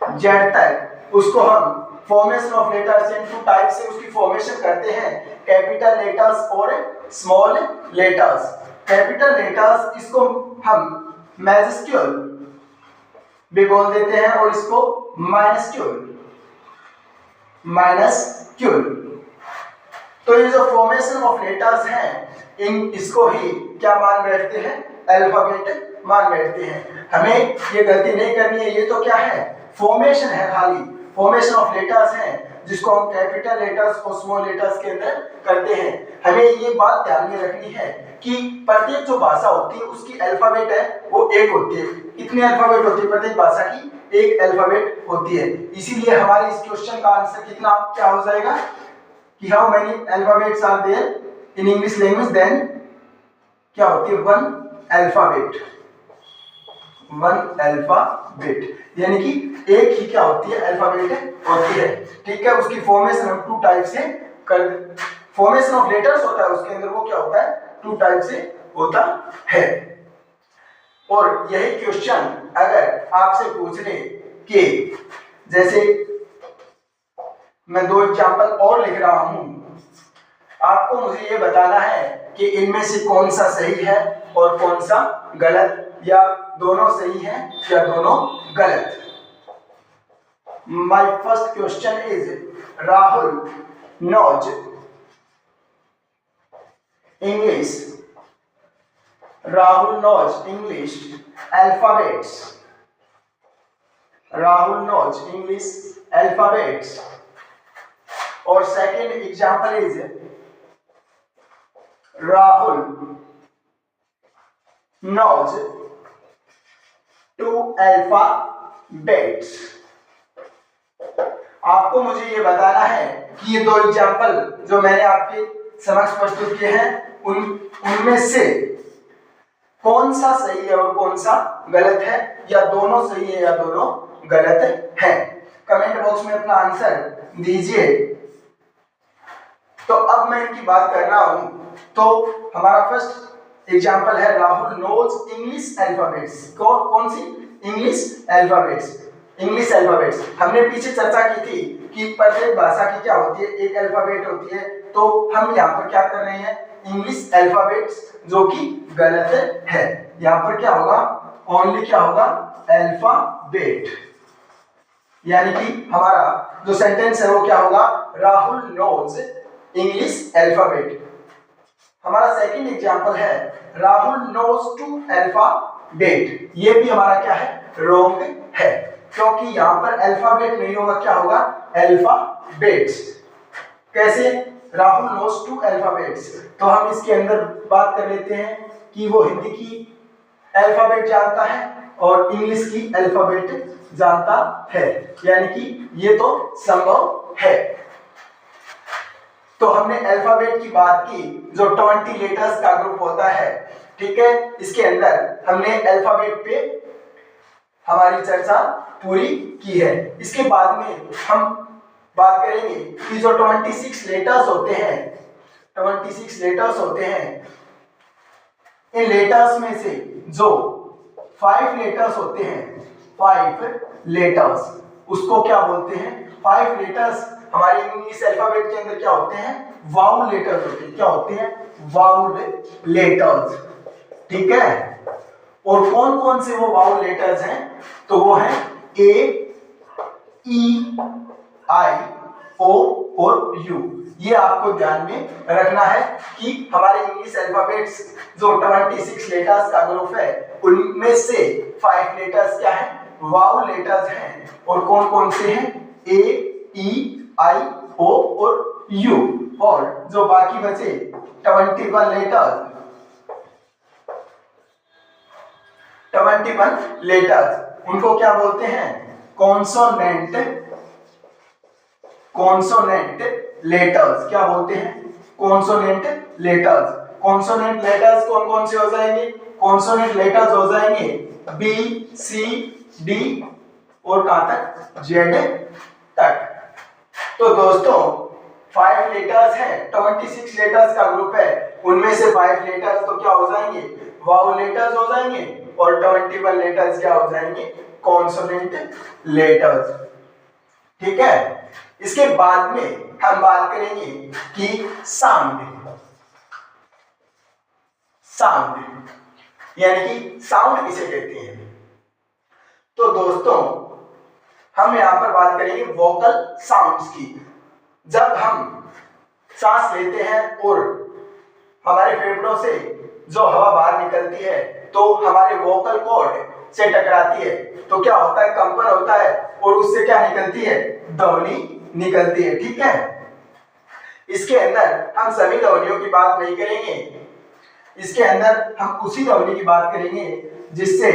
A: जेड तक, उसको हम formation of letters in 2 type से उसकी फॉर्मेशन करते हैं, कैपिटल लेटर्स और स्मॉल लेटर्स। कैपिटल लेटर्स इसको हम मैजिस्क्यूल भी बोल देते हैं और इसको माइनस्क्यूल माइनस क्यू। तो ये जो फॉर्मेशन ऑफ लेटर्स हैं इसको ही क्या मान बैठते हैं, अल्फाबेट मान बैठते हैं। हमें ये गलती नहीं करनी है, ये तो क्या है, फॉर्मेशन है, खाली फॉर्मेशन ऑफ लेटर्स हैं जिसको हम कैपिटल लेटर्स और स्मॉल लेटर्स के अंदर करते हैं। हमें ये बात ध्यान में रखनी है कि प्रत्येक जो भाषा होती है उसकी अल्फाबेट है वो एक होती है। कितनी अल्फाबेट होती है प्रत्येक भाषा की, एक अल्फाबेट होती है। इसीलिए हमारे इस क्वेश्चन का आंसर कितना क्या हो जाएगा कि how many alphabets are there in English language, then क्या होती है, वन अल्फाबेट, वन अल्फाबेट, यानी कि एक ही क्या होती है, अल्फाबेट होती है। ठीक है, उसकी फॉर्मेशन हम टू टाइप से कर, फॉर्मेशन ऑफ लेटर्स होता है उसके अंदर, वो क्या होता है, टू टाइप से होता है। और यही क्वेश्चन अगर आपसे पूछ ले कि जैसे मैं दो एग्जांपल और लिख रहा हूं, आपको मुझे ये बताना है कि इनमें से कौन सा सही है और कौन सा गलत, या दोनों सही है या दोनों गलत। My first question is Rahul knows English, Rahul knows English alphabets, Rahul knows English alphabets. और second example is Rahul knows two alphabets। आपको मुझे ये बताना है कि ये दो एग्जाम्पल जो मैंने आपके समक्ष प्रस्तुत किए हैं उनमें से कौन सा सही है और कौन सा गलत है, या दोनों सही है या दोनों गलत है। कमेंट बॉक्स में अपना आंसर दीजिए। तो अब मैं इनकी बात कर रहा हूं, तो हमारा फर्स्ट एग्जाम्पल है राहुल नोज इंग्लिश अल्फाबेट्स। कौन सी, इंग्लिश अल्फाबेट्स, इंग्लिश अल्फाबेट्स। हमने पीछे चर्चा की थी कि प्रत्येक भाषा की क्या होती है, एक अल्फाबेट होती है। तो हम यहाँ पर क्या कर रहे हैं, इंग्लिश अल्फाबेट्स, जो कि गलत है। यहाँ पर क्या होगा, ओनली क्या होगा, अल्फाबेट, यानी कि हमारा जो सेंटेंस है वो क्या होगा, राहुल नोज इंग्लिश अल्फाबेट। हमारा सेकंड एग्जांपल है राहुल नोज टू अल्फाबेट। ये भी हमारा क्या है, रॉन्ग है, क्योंकि यहां पर अल्फाबेट नहीं होगा, क्या होगा, अल्फाबेट्स। कैसे, राहुल नोज टू अल्फाबेट्स। तो हम इसके अंदर बात कर लेते हैं कि वो हिंदी की अल्फाबेट जानता है और इंग्लिश की अल्फाबेट जानता है, यानी कि ये तो संभव है। तो हमने अल्फाबेट की बात की, जो 20 लेटर्स का ग्रुप होता है। ठीक है, इसके अंदर हमने अल्फाबेट पे हमारी चर्चा पूरी की है। इसके बाद में हम बात करेंगे कि जो 26 लेटर्स होते हैं, 26 लेटर्स होते हैं, इन लेटर्स में से जो 5 लेटर्स होते हैं, 5 लेटर्स, उसको क्या बोलते हैं, 5 लेटर्स हमारे इंग्लिश अल्फाबेट के अंदर क्या होते हैं, वाउल लेटर्स होते हैं। क्या होते हैं, वाउल लेटर्स। ठीक है, और कौन कौन से वो वाउल लेटर्स हैं, तो वो है ए, ई, आई, ओ और यू। ये आपको ध्यान में रखना है कि हमारे इंग्लिश अल्फाबेट्स जो 26 लेटर्स का ग्रुप है, उनमें से 5 लेटर्स क्या है, वाउल लेटर्स हैं। और कौन कौन से हैं, ए, ई, आई, ओ और यू। और जो बाकी बचे 21 लेटर्स, 21 लेटर्स, उनको क्या बोलते हैं, कॉन्सोनेंट, कॉन्सोनेंट लेटर्स। क्या बोलते हैं, कॉन्सोनेंट लेटर्स। कॉन्सोनेंट लेटर्स कौन कौन से हो जाएंगे, कॉन्सोनेंट लेटर्स हो जाएंगे बी, सी, डी और कहां तक, जेड तक। तो दोस्तों 5 लेटर्स है, 26 लेटर्स का ग्रुप है, उनमें से 5 लेटर्स तो क्या हो जाएंगे, वाउल लेटर्स हो जाएंगे, और 21 लेटर्स क्या हो जाएंगे, कॉन्सोनेंट लेटर्स। ठीक है, इसके बाद में हम बात करेंगे कि साउंड, साउंड यानी कि साउंड किसे कहते हैं। तो दोस्तों हम यहां पर बात करेंगे वोकल साउंड्स की। जब हम सांस लेते हैं और हमारे फेफड़ों से जो हवा बाहर निकलती है तो हमारे वोकल कॉर्ड से टकराती है, तो क्या होता है, कंपन होता है और उससे क्या निकलती है, ध्वनि निकलती है। ठीक है, इसके अंदर हम सभी ध्वनियों की बात नहीं करेंगे, इसके अंदर हम उसी ध्वनि की बात करेंगे जिससे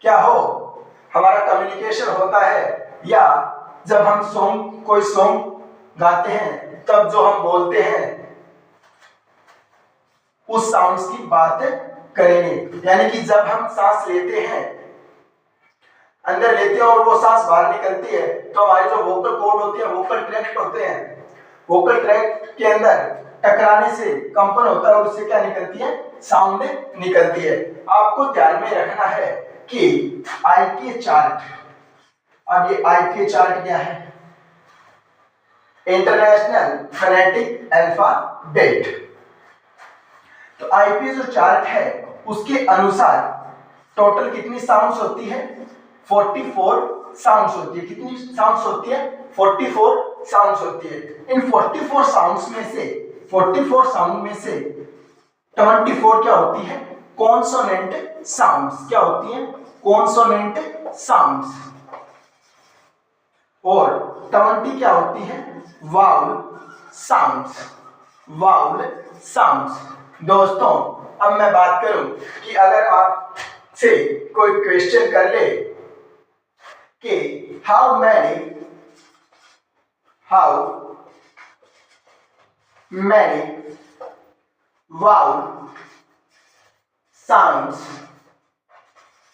A: क्या हो, हमारा कम्युनिकेशन होता है, या जब हम कोई सॉन्ग गाते हैं तब जो हम बोलते हैं उस साउंड्स की बात करेंगे। यानी कि जब हम सांस लेते हैं, अंदर लेते हैं और वो सांस बाहर निकलती है, तो हमारे जो वोकल कॉर्ड होते हैं, वोकल ट्रैक्ट होते हैं, वोकल ट्रैक्ट के अंदर टकराने से कंपन होता है और उससे क्या निकलती है, साउंड निकलती है। आपको ध्यान में रखना है कि आईक्यू चार्ट, अब ये आईक्यू चार्ट क्या है, इंटरनेशनल फोनेटिक अल्फाबेट। तो आईक्यू जो चार्ट है उसके अनुसार टोटल कितनी साउंड्स होती है, 44 साउंड्स होती है। कितनी साउंड्स होती है, 44 साउंड्स होती है। इन 44 साउंड्स में से 44 साउंड में से 24 क्या होती है, कॉन्सोनेंट साउंड्स। क्या होती है, कॉन्सोनेंट साउंड्स। और 20 क्या होती है, वाउल साउंड्स। Vowel sounds. दोस्तों अब मैं बात करूं कि अगर आप से कोई क्वेश्चन कर ले कि how many vowel sounds,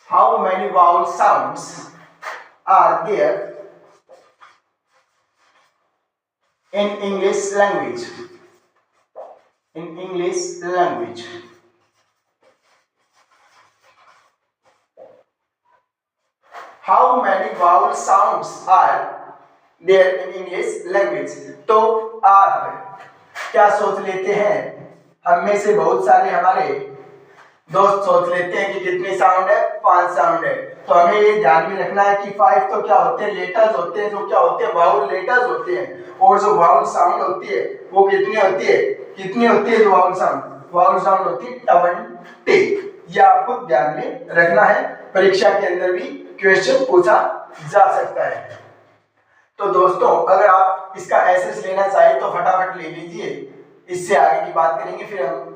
A: how many vowel sounds are there in English language, in English language, how many vowel sounds are there in English language। तो आप क्या सोच लेते हैं, हम में से बहुत सारे हमारे दोस्त सोच लेते हैं कि कितनी साउंड है, 5 साउंड है। तो हमें ये ध्यान में रखना है कि 5 तो क्या होते हैं, लेटर्स होते हैं, जो क्या होते हैं, वाउल लेटर्स होते हैं। और जो वाउल साउंड होती है वो कितनी होती है, कितनी होती है जो वाउल साउंड होती है 20। ये आपको ध्यान में रखना है, परीक्षा के अंदर भी क्वेश्चन पूछा जा सकता है। तो दोस्तों अगर आप इसका एसएस लेना चाहिए तो फटाफट ले लीजिए, इससे आगे की बात करेंगे फिर हम।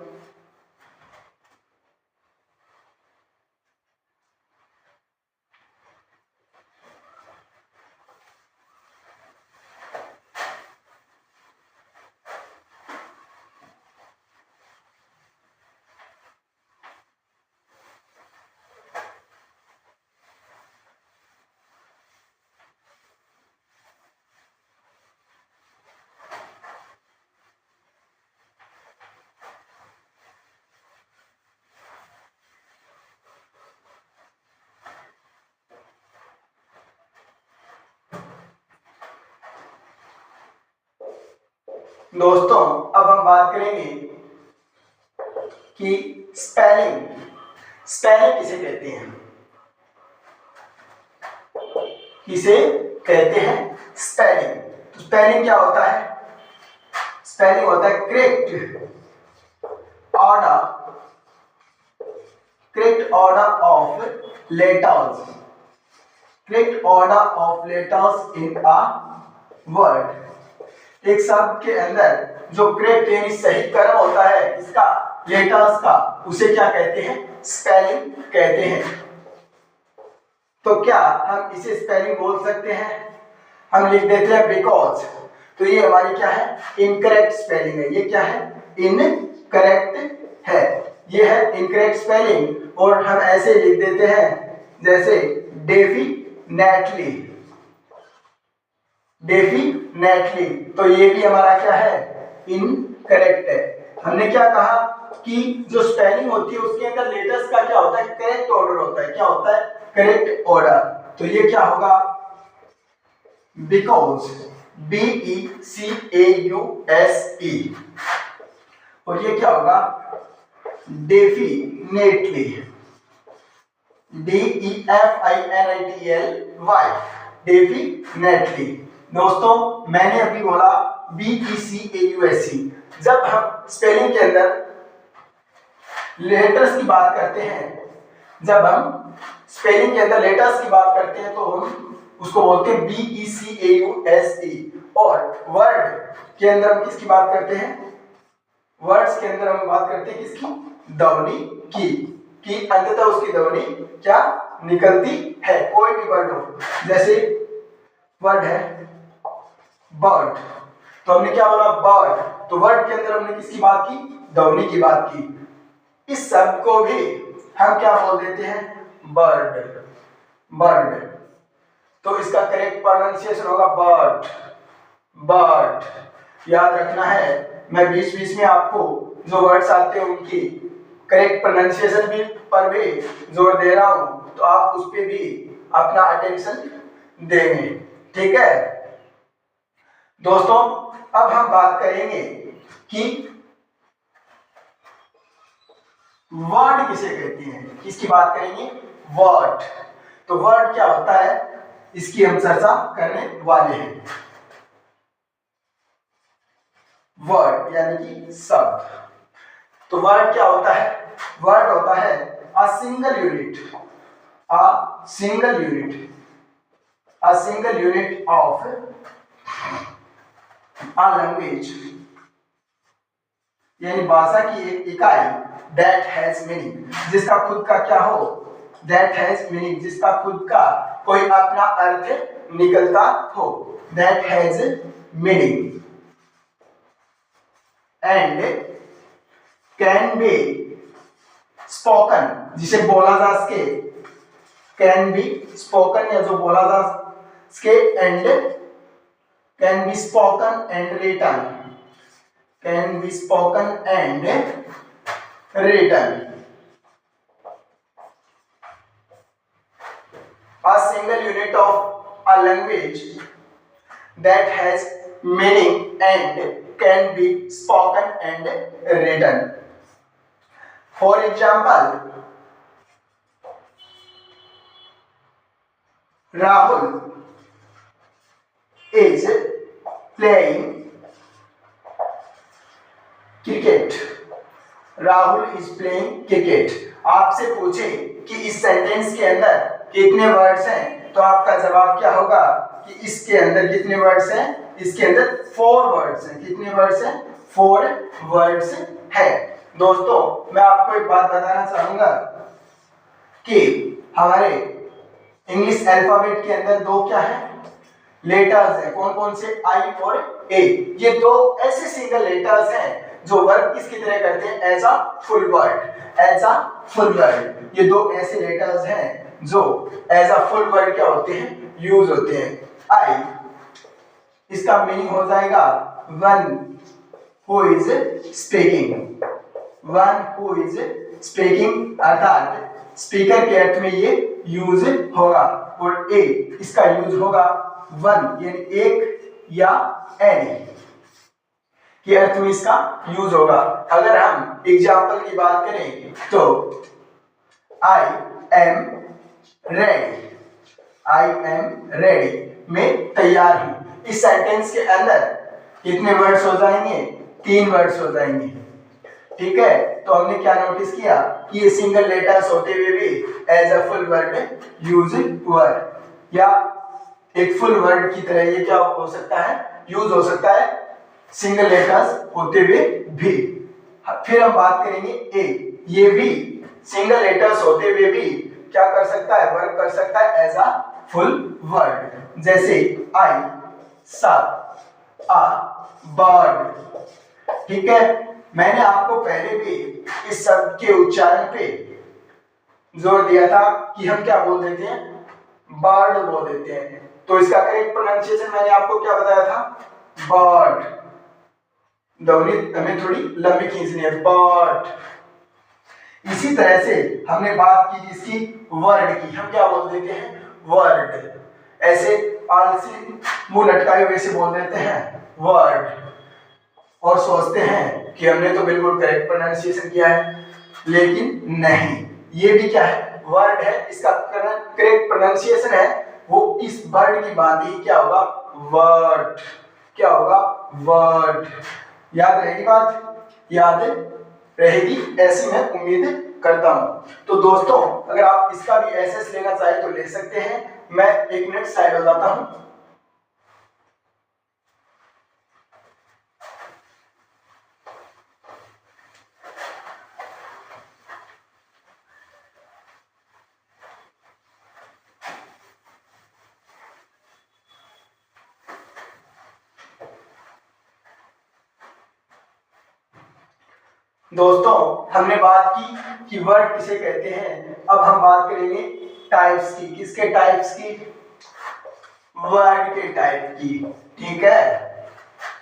A: दोस्तों अब हम बात करेंगे कि स्पेलिंग किसे कहते हैं, किसे कहते हैं स्पेलिंग। तो स्पेलिंग क्या होता है, स्पेलिंग होता है correct order of letters in a word. एक शब्द के अंदर जो करेक्ट यानी सही क्रम होता है इसका, लेटर्स का, उसे क्या कहते हैं, स्पेलिंग कहते हैं। तो क्या हम इसे स्पेलिंग बोल सकते हैं, हम लिख देते हैं बिकॉज, तो ये हमारी क्या है, इनकरेक्ट स्पेलिंग है। ये क्या है, इनकरेक्ट है, ये है इनकरेक्ट स्पेलिंग। और हम ऐसे लिख देते हैं जैसे डेफिनेटली, तो ये भी हमारा क्या है, इनकरेक्ट है। हमने क्या कहा कि जो स्पेलिंग होती है उसके अंदर लेटर्स का क्या होता है, करेक्ट ऑर्डर होता है। क्या होता है, करेक्ट ऑर्डर। तो ये क्या होगा, बिकॉज, BECAUSE। और ये क्या होगा, डेफिनेटली, DEFINITLY, डेफिनेटली। दोस्तों मैंने अभी बोला BECAUSE। जब हम स्पेलिंग के अंदर लेटर्स की बात करते हैं, जब हम स्पेलिंग के अंदर लेटर्स की बात करते हैं तो हम उसको बोलते हैं BECAUSE। और वर्ड के अंदर हम किसकी बात करते हैं? वर्ड्स के अंदर हम बात करते हैं किसकी? ध्वनि की अंततः उसकी ध्वनि क्या निकलती है। कोई भी वर्ड हो, जैसे वर्ड है बर्ड, तो हमने क्या बोला? बर्ड। तो वर्ड के अंदर हमने किसकी बात की? ध्वनि की बात की। इस शब्द को भी हम क्या बोल देते हैं? बर्ड। बर्ड। तो इसका करेक्ट प्रोनाउंसिएशन होगा बर्ड। बर्ड। याद रखना है, मैं बीच बीच में आपको जो वर्ड्स आते हैं उनकी करेक्ट प्रोनाउंसिएशन भी पर भी जोर दे रहा हूं, तो आप उस पर भी अपना अटेंशन देंगे। ठीक है दोस्तों, अब हम बात करेंगे कि वर्ड किसे कहते हैं। किसकी बात करेंगे? वर्ड। तो वर्ड क्या होता है, इसकी हम चर्चा करने वाले हैं। वर्ड यानी कि शब्द। तो वर्ड क्या होता है? वर्ड होता है a single unit, a single unit, a single unit of a language, यानी भाषा की एक इकाई दैट हैज मीनिंग, जिसका खुद का क्या हो? दैट हैज मीनिंग, जिसका खुद का कोई अपना अर्थ निकलता हो। That has meaning and can be spoken, जिसे बोला जा सके। कैन बी स्पोकन, या जो बोला जा सके। And can be spoken and written, can be spoken and written. A single unit of a language that has meaning and can be spoken and written. For example, Rahul is playing cricket. Rahul is playing cricket. आपसे पूछे कि इस sentence के अंदर कितने words हैं, तो आपका जवाब क्या होगा कि इसके अंदर कितने वर्ड्स हैं? इसके अंदर 4 वर्ड्स हैं। कितने वर्ड्स हैं? 4 वर्ड्स हैं। दोस्तों मैं आपको एक बात बताना चाहूंगा कि हमारे इंग्लिश अल्फाबेट के अंदर 2 क्या है? लेटर्स हैं। कौन कौन से? आई और ए। ये 2 ऐसे सिंगल लेटर्स हैं जो वर्क किसकी तरह करते हैं? As a full word, as a full word. ये 2 ऐसे लेटर्स हैं जो एज अ फुल वर्ड क्या होते हैं? यूज होते हैं। आई, इसका मीनिंग हो जाएगा one who is speaking, one who is speaking, अर्थात स्पीकर के अर्थ में ये यूज होगा। और ए, इसका यूज होगा वन, यानी एक या एनी के अर्थ में इसका यूज होगा। अगर हम एग्जाम्पल की बात करें तो I am ready, I am ready, मैं तैयार हूं। इस सेंटेंस के अंदर कितने वर्ड्स हो जाएंगे? 3 वर्ड्स हो जाएंगे। ठीक है, तो हमने क्या नोटिस किया कि ये सिंगल लेटर्स होते हुए भी as a full word use हुआ है, या एक फुल वर्ड की तरह ये क्या हो सकता है? यूज हो सकता है, सिंगल लेटर्स होते हुए भी। फिर हम बात करेंगे ए, ये भी सिंगल लेटर्स होते हुए भी क्या कर सकता है? वर्क कर सकता है एज अ फुल वर्ड। जैसे आई सा अ बर्ड। ठीक है, मैंने आपको पहले भी इस शब्द के उच्चारण पे जोर दिया था कि हम क्या बोल देते हैं? बर्ड बोल देते हैं। तो इसका करेक्ट प्रोनाउंसिएशन मैंने आपको क्या बताया था? बर्ड। ध्वनि हमें थोड़ी लंबी खींचनी है, बर्ड। इसी तरह से हमने बात की किसकी? वर्ड की। हम क्या बोल देते हैं? वर्ड। ऐसे आलसी मुंह लटकाए हुए से बोल देते हैं वर्ड, और सोचते हैं कि हमने तो बिल्कुल करेक्ट प्रोनाउंसिएशन किया है, लेकिन नहीं, ये भी क्या है? वर्ड है। इसका करेक्ट प्रोनाउंसिएशन है वो इस वर्ड की बात ही क्या होगा? वर्ड। क्या होगा? वर्ड। याद रहेगी बात? याद रहेगी ऐसी मैं उम्मीद करता हूं। तो दोस्तों अगर आप इसका भी एसएस लेना चाहे तो ले सकते हैं। मैं 1 मिनट साइड हो जाता हूं। दोस्तों हमने बात की कि वर्ड किसे कहते हैं। अब हम बात करेंगे टाइप्स की। किसके टाइप्स की? वर्ड के टाइप की। ठीक है,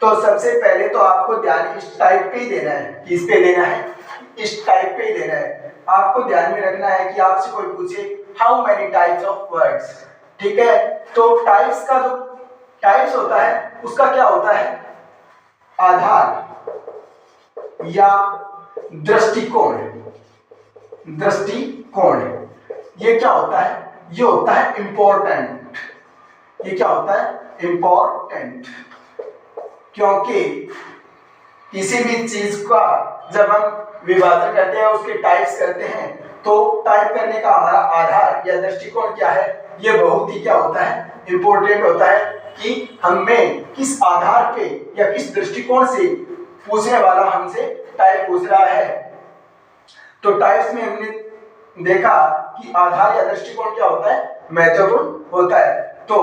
A: तो सबसे पहले तो आपको ध्यान इस टाइप पे ही देना है। किस पे देना है? इस टाइप पे ही देना है। आपको ध्यान में रखना है कि आपसे कोई पूछे how many types of words. ठीक है, तो टाइप्स का जो टाइप्स होता है उसका क्या होता है? आधार या दृष्टिकोण। दृष्टिकोण ये क्या होता है? ये होता है इंपॉर्टेंट। ये क्या होता है? इंपॉर्टेंट। क्योंकि किसी भी चीज का जब हम विभाजन करते हैं, उसके टाइप्स करते हैं, तो टाइप करने का हमारा आधार या दृष्टिकोण क्या है? ये बहुत ही क्या होता है? इंपॉर्टेंट होता है कि हमें किस आधार पे या किस दृष्टिकोण से पूछने वाला हमसे टाइप पूछ रहा है। तो टाइप्स में हमने देखा कि आधार या दृष्टिकोण क्या होता है? महत्वपूर्ण होता है। तो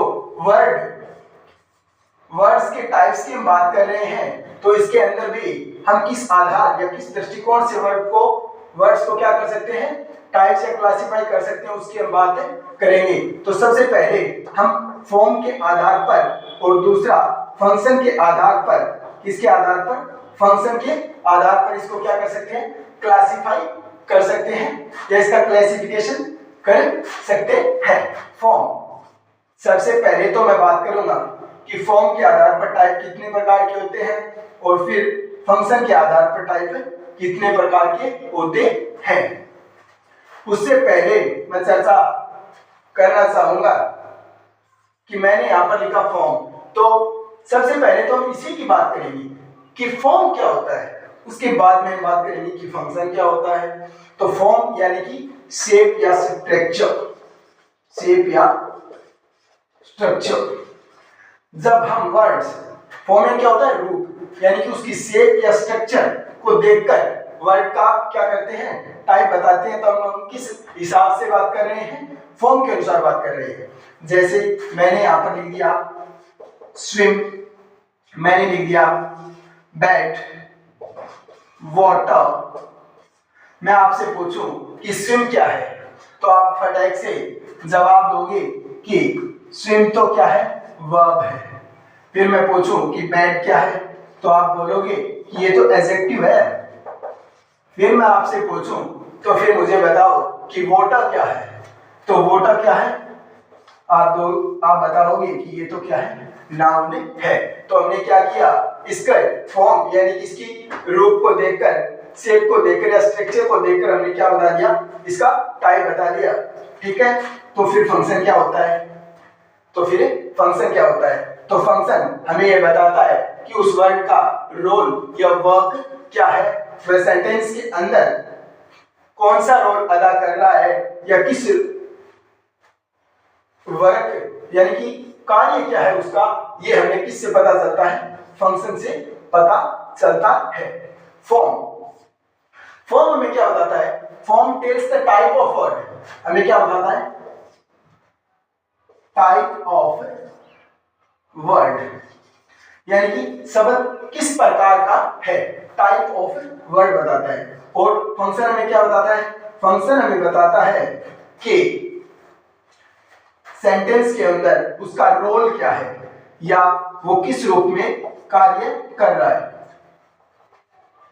A: वर्ड्स के टाइप्स की हम बात कर रहे हैं, तो इसके अंदर भी हम किस आधार या किस दृष्टिकोण से वर्ड्स को क्या कर सकते हैं? टाइप्स या क्लासिफाई कर सकते हैं, उसकी हम बात करेंगे। तो सबसे पहले हम फॉर्म के आधार पर और दूसरा फंक्शन के आधार पर। किसके आधार पर? फंक्शन के आधार पर इसको क्या कर सकते हैं? क्लासिफाई कर सकते हैं या इसका क्लासिफिकेशन कर सकते हैं। फॉर्म, सबसे पहले तो मैं बात करूंगा कि फॉर्म के आधार पर टाइप कितने प्रकार के होते हैं और फिर फंक्शन के आधार पर टाइप कितने प्रकार के होते हैं। उससे पहले मैं चर्चा करना चाहूंगा कि मैंने यहां पर लिखा फॉर्म। तो सबसे पहले तो हम इसी की बात करेंगे कि फॉर्म क्या होता है, उसके बाद में हम बात करेंगे कि फंक्शन क्या होता है। तो फॉर्म यानी कि शेप या स्ट्रक्चर। शेप या स्ट्रक्चर। जब हम वर्ड्स, फॉर्म में क्या होता है? रूप, यानी कि उसकी शेप या स्ट्रक्चर को देखकर वर्ड का क्या करते हैं? टाइप बताते हैं। तो हम किस हिसाब से बात कर रहे हैं? फॉर्म के अनुसार बात कर रहे हैं। जैसे मैंने यहां पर लिख दिया स्विम, मैंने लिख दिया बैट, वाटर। मैं आपसे पूछूं कि स्विम क्या है, तो आप फटाक से जवाब दोगे कि स्विम तो क्या है? वर्ब है। फिर मैं पूछूं कि बैट क्या है, तो आप बोलोगे कि ये तो एडजेक्टिव है। फिर मैं आपसे पूछूं तो फिर मुझे बताओ कि वाटर क्या है, तो वाटर क्या है? आप बताओगे कि ये तो क्या है? नाउन है। तो हमने क्या किया? इसका फॉर्म यानी इसकी रूप को देखकर, शेप को देखकर या स्ट्रक्चर को देखकर हमने क्या बता दिया? इसका टाइप बता दिया। ठीक है, तो फिर फंक्शन क्या होता है? तो फंक्शन हमें यह बताता है कि उस वर्ड का रोल या वर्क क्या है, वह सेंटेंस के अंदर कौन सा रोल अदा कर रहा है या किस वर्क यानी कि कार्य क्या है उसका, ये हमें किससे पता चलता है? फंक्शन से पता चलता है। फॉर्म हमें क्या बताता है? Form tells the type of word. हमें क्या बताता है? टाइप ऑफ वर्ड, यानी कि शब्द किस प्रकार का है, टाइप ऑफ वर्ड बताता है। और फंक्शन हमें क्या बताता है? फंक्शन हमें बताता है कि सेंटेंस के अंदर उसका रोल क्या है या वो किस रूप में कार्य कर रहा है।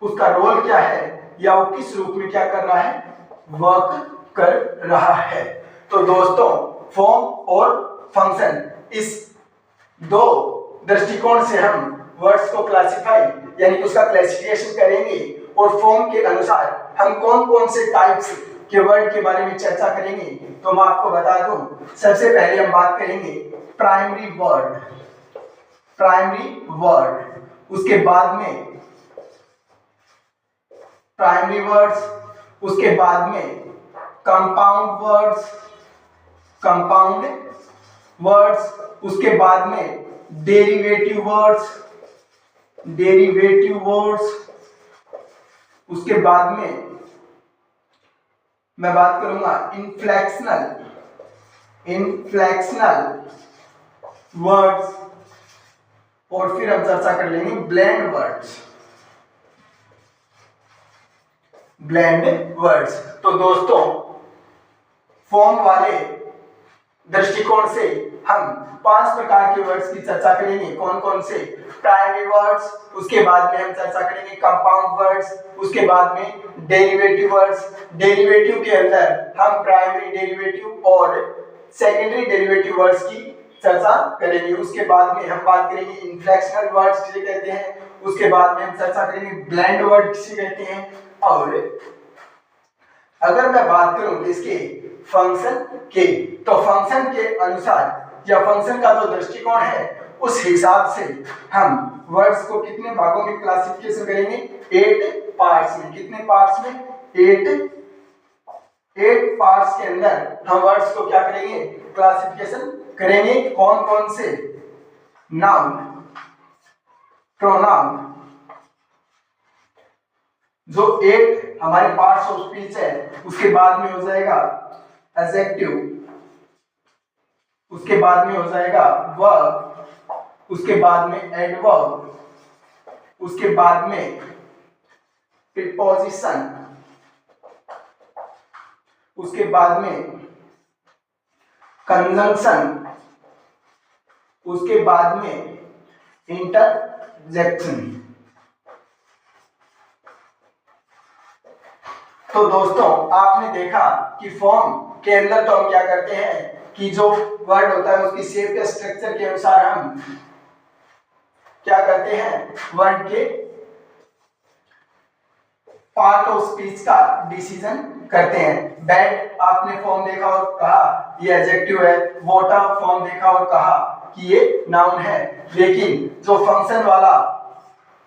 A: उसका रोल क्या है या वो किस रूप में क्या कर रहा है? वर्क कर रहा है। तो दोस्तों फॉर्म और फंक्शन, इस दो दृष्टिकोण से हम वर्ड्स को क्लासिफाई यानी कि उसका क्लासिफिकेशन करेंगे और फॉर्म के अनुसार हम कौन कौन से टाइप्स के वर्ड के बारे में चर्चा करेंगे। तो मैं आपको बता दूं, सबसे पहले हम बात करेंगे प्राइमरी वर्ड। प्राइमरी वर्ड, उसके बाद में प्राइमरी वर्ड्स, उसके बाद में कंपाउंड वर्ड्स, उसके बाद में डेरिवेटिव वर्ड्स, उसके बाद में मैं बात करूंगा इनफ्लेक्शनल वर्ड्स, और फिर हम चर्चा कर लेंगे ब्लेंड वर्ड्स। तो दोस्तों, फॉर्म वाले दृष्टिकोण से हम 5 प्रकार के वर्ड्स की चर्चा करेंगे। कौन कौन से? प्राइमरी वर्ड्स, उसके बाद में हम चर्चा करेंगे कंपाउंड वर्ड्स, उसके बाद में डेरिवेटिव वर्ड्स। डेरिवेटिव के अंदर हम प्राइमरी डेरिवेटिव और सेकेंडरी डेरिवेटिव वर्ड्स की चर्चा करेंगे। उसके बाद में हम बात करेंगे इनफ्लेक्शनल वर्ड्स किसे कहते हैं, उसके बाद में हम चर्चा करेंगे ब्लेंड वर्ड किसे कहते हैं। और अगर मैं बात करूं इसके फंक्शन के, तो फंक्शन के अनुसार या फंक्शन का जो दृष्टिकोण है उस हिसाब से हम वर्ड्स को कितने भागों में क्लासिफिकेशन करेंगे? 8 पार्ट्स में। कितने पार्ट्स में? 8 पार्ट्स के अंदर हम वर्ड्स को क्या करेंगे? क्लासिफिकेशन करेंगे। कौन कौन से? नाउन, प्रोनाउन, जो 8 हमारे पार्ट्स ऑफ स्पीच है, उसके बाद में हो जाएगा एडजेक्टिव, उसके बाद में हो जाएगा वर्ब, उसके बाद में एडवर्ब, उसके बाद में प्रीपोजिशन, उसके बाद में कंजंक्शन, उसके बाद में इंटरजेक्शन। तो दोस्तों, आपने देखा कि फॉर्म के अंदर तो हम क्या करते हैं कि जो वर्ड होता है उसकी शेप या स्ट्रक्चर के अनुसार हम क्या करते हैं? वर्ड के पार्ट ऑफ स्पीच का डिसीजन करते हैं। बैड आपने फॉर्म देखा और कहा ये एडजेक्टिव है, वाटर फॉर्म देखा और कहा कि ये नाउन है। लेकिन जो फंक्शन वाला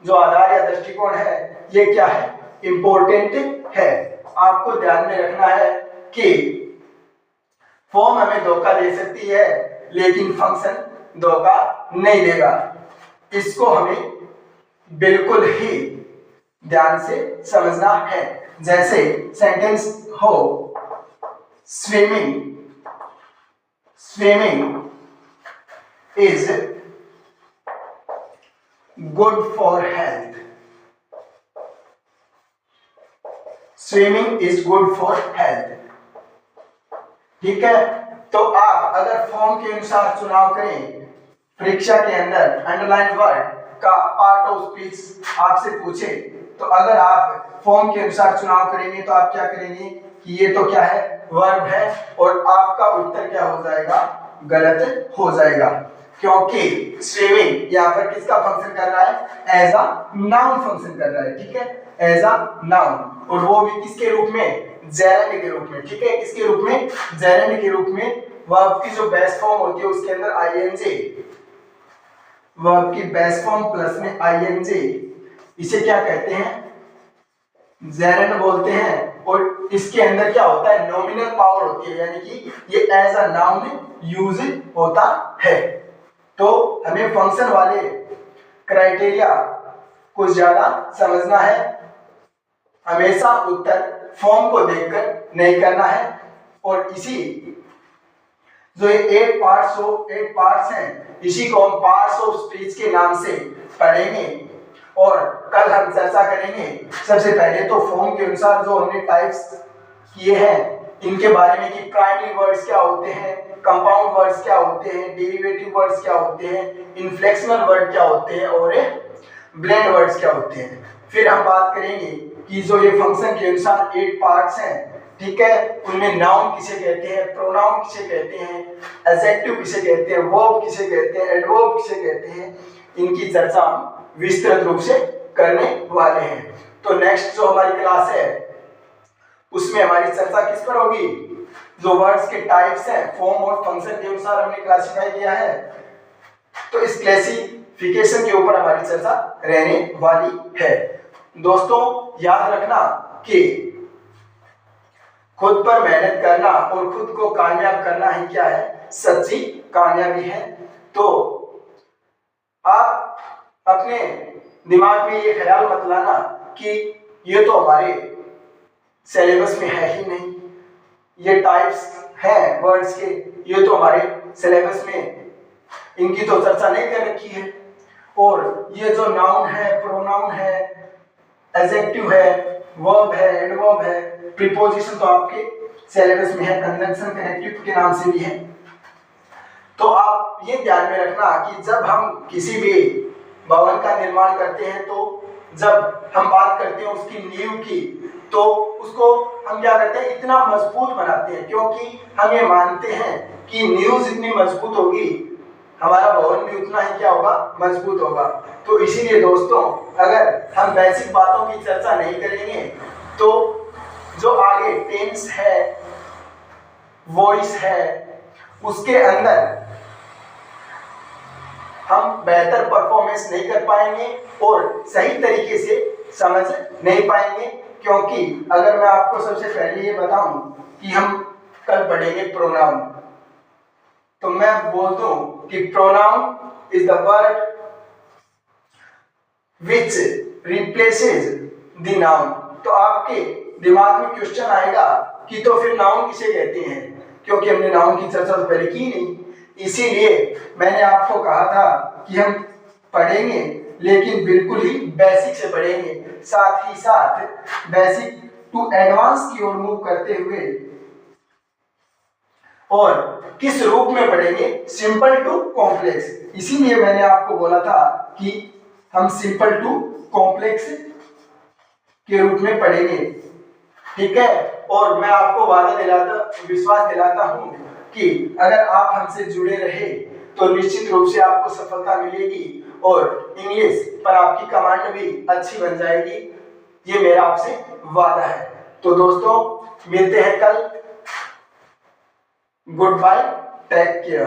A: जो आधार या दृष्टिकोण है, ये क्या है? इंपॉर्टेंट है। आपको ध्यान में रखना है कि फॉर्म हमें धोखा दे सकती है, लेकिन फंक्शन धोखा नहीं देगा। इसको हमें बिल्कुल ही ध्यान से समझना है। जैसे सेंटेंस हो, swimming is good for health. Swimming is good for health. ठीक है। तो आप अगर फॉर्म के अनुसार चुनाव करें, परीक्षा के अंदर अंडरलाइन वर्ड का पार्ट ऑफ स्पीच आपसे पूछे, तो अगर आप फॉर्म के अनुसार चुनाव करेंगे तो आप क्या करेंगे कि ये तो क्या है? वर्ब है, और आपका उत्तर क्या हो जाएगा? गलत हो जाएगा। क्योंकि स्विमिंग यहाँ पर किसका फंक्शन कर रहा है? एज अ नाउन फंक्शन कर रहा है। ठीक है, एज अ नाउन, और वो भी किसके रूप में? जेरेंड के रूप में। ठीक है, किसके रूप में? जेरेंड के रूप में। वर्ब की जो बेस फॉर्म होती है उसके अंदर आईएनजी, वर्ब की बेस फॉर्म प्लस में आईएनजी, इसे क्या कहते हैं? जेरेंड बोलते हैं। और इसके अंदर क्या होता है? नॉमिनल पावर होती है, यानी कि ये एज अ नाउन यूज होता है। तो हमें फंक्शन वाले क्राइटेरिया को ज्यादा समझना है। हमेशा उत्तर फॉर्म को देखकर नहीं करना है। और इसी जो ये 8 पार्ट्स हैं, इसी को हम पार्ट्स ऑफ स्पीच के नाम से पढ़ेंगे। और कल हम चर्चा करेंगे सबसे पहले तो फॉर्म के अनुसार जो हमने टाइप्स किए हैं इनके बारे में, कि प्राइमरी वर्ड्स क्या होते हैं, कंपाउंड वर्ड्स क्या होते हैं, डेरिवेटिव वर्ड्स क्या होते हैं, इनफ्लेक्शनल वर्ड क्या होते हैं, और ब्लेंड वर्ड्स क्या होते हैं। फिर हम बात करेंगे कि जो ये फंक्शन के अनुसार 8 पार्ट्स हैं, ठीक है, उनमें नाउन किसे कहते हैं, प्रोनाउन किसे कहते हैं, एडजेक्टिव किसे कहते हैं, वर्ब किसे कहते हैं, एडवर्ब किसे कहते हैं, इनकी चर्चा हम विस्तृत रूप से करने वाले हैं। तो नेक्स्ट जो हमारी क्लास है उसमें हमारी चर्चा किस पर होगी? जो वर्ड्स के टाइप्स हैं, फॉर्म और फंक्शन के अनुसार हमने क्लासिफाई किया है, तो इस क्लासिफिकेशन के ऊपर हमारी चर्चा रहने वाली है। दोस्तों याद रखना कि खुद पर मेहनत करना और खुद को कामयाब करना ही क्या है, सच्ची कामयाबी है। तो आप अपने दिमाग में ये ख्याल मत लाना कि ये तो हमारे सिलेबस में है ही नहीं, ये टाइप्स हैं वर्ड्स के, ये तो हमारे सिलेबस में इनकी तो चर्चा नहीं कर रखी है, और ये जो नाउन है, प्रोनाउन है, एडजेक्टिव है, वर्ब है, एडवर्ब है, प्रीपोजिशन तो आपके सिलेबस में है, कंजंक्शन कनेक्टिव के नाम से भी है। तो आप ये ध्यान में रखना कि जब हम किसी भी भवन का निर्माण करते हैं, तो जब हम बात करते हैं उसकी नींव की, तो उसको हम क्या करते हैं, इतना मजबूत बनाते हैं, क्योंकि हम ये मानते हैं कि नींव जितनी मजबूत होगी हमारा भवन भी उतना ही क्या होगा, मजबूत होगा। तो इसीलिए दोस्तों अगर हम बेसिक बातों की चर्चा नहीं करेंगे तो जो आगे टेंस है, वॉइस है, उसके अंदर हम बेहतर परफॉर्मेंस नहीं कर पाएंगे और सही तरीके से समझ नहीं पाएंगे। क्योंकि अगर मैं आपको सबसे पहले ये बताऊं कि हम कल पढ़ेंगे प्रोनाउन, तो मैं बोल दूं कि pronoun is the word which replaces the noun. तो आपके दिमाग में क्वेश्चन आएगा कि तो फिर नाउन किसे कहते हैं, क्योंकि हमने नाउन की चर्चा तो पहले की नहीं। इसीलिए मैंने आपको कहा था कि हम पढ़ेंगे, लेकिन बिल्कुल ही बेसिक से पढ़ेंगे, साथ ही साथ बेसिक टू एडवांस की ओर मूव करते हुए। और किस रूप में पढ़ेंगे, सिंपल टू कॉम्प्लेक्स। इसीलिए मैंने आपको बोला था कि हम सिंपल टू कॉम्प्लेक्स के रूप में पढ़ेंगे, ठीक है। और मैं आपको विश्वास दिलाता हूं कि अगर आप हमसे जुड़े रहे तो निश्चित रूप से आपको सफलता मिलेगी और इंग्लिश पर आपकी कमांड भी अच्छी बन जाएगी, ये मेरा आपसे वादा है। तो दोस्तों मिलते हैं कल, गुड बाय, टेक केयर।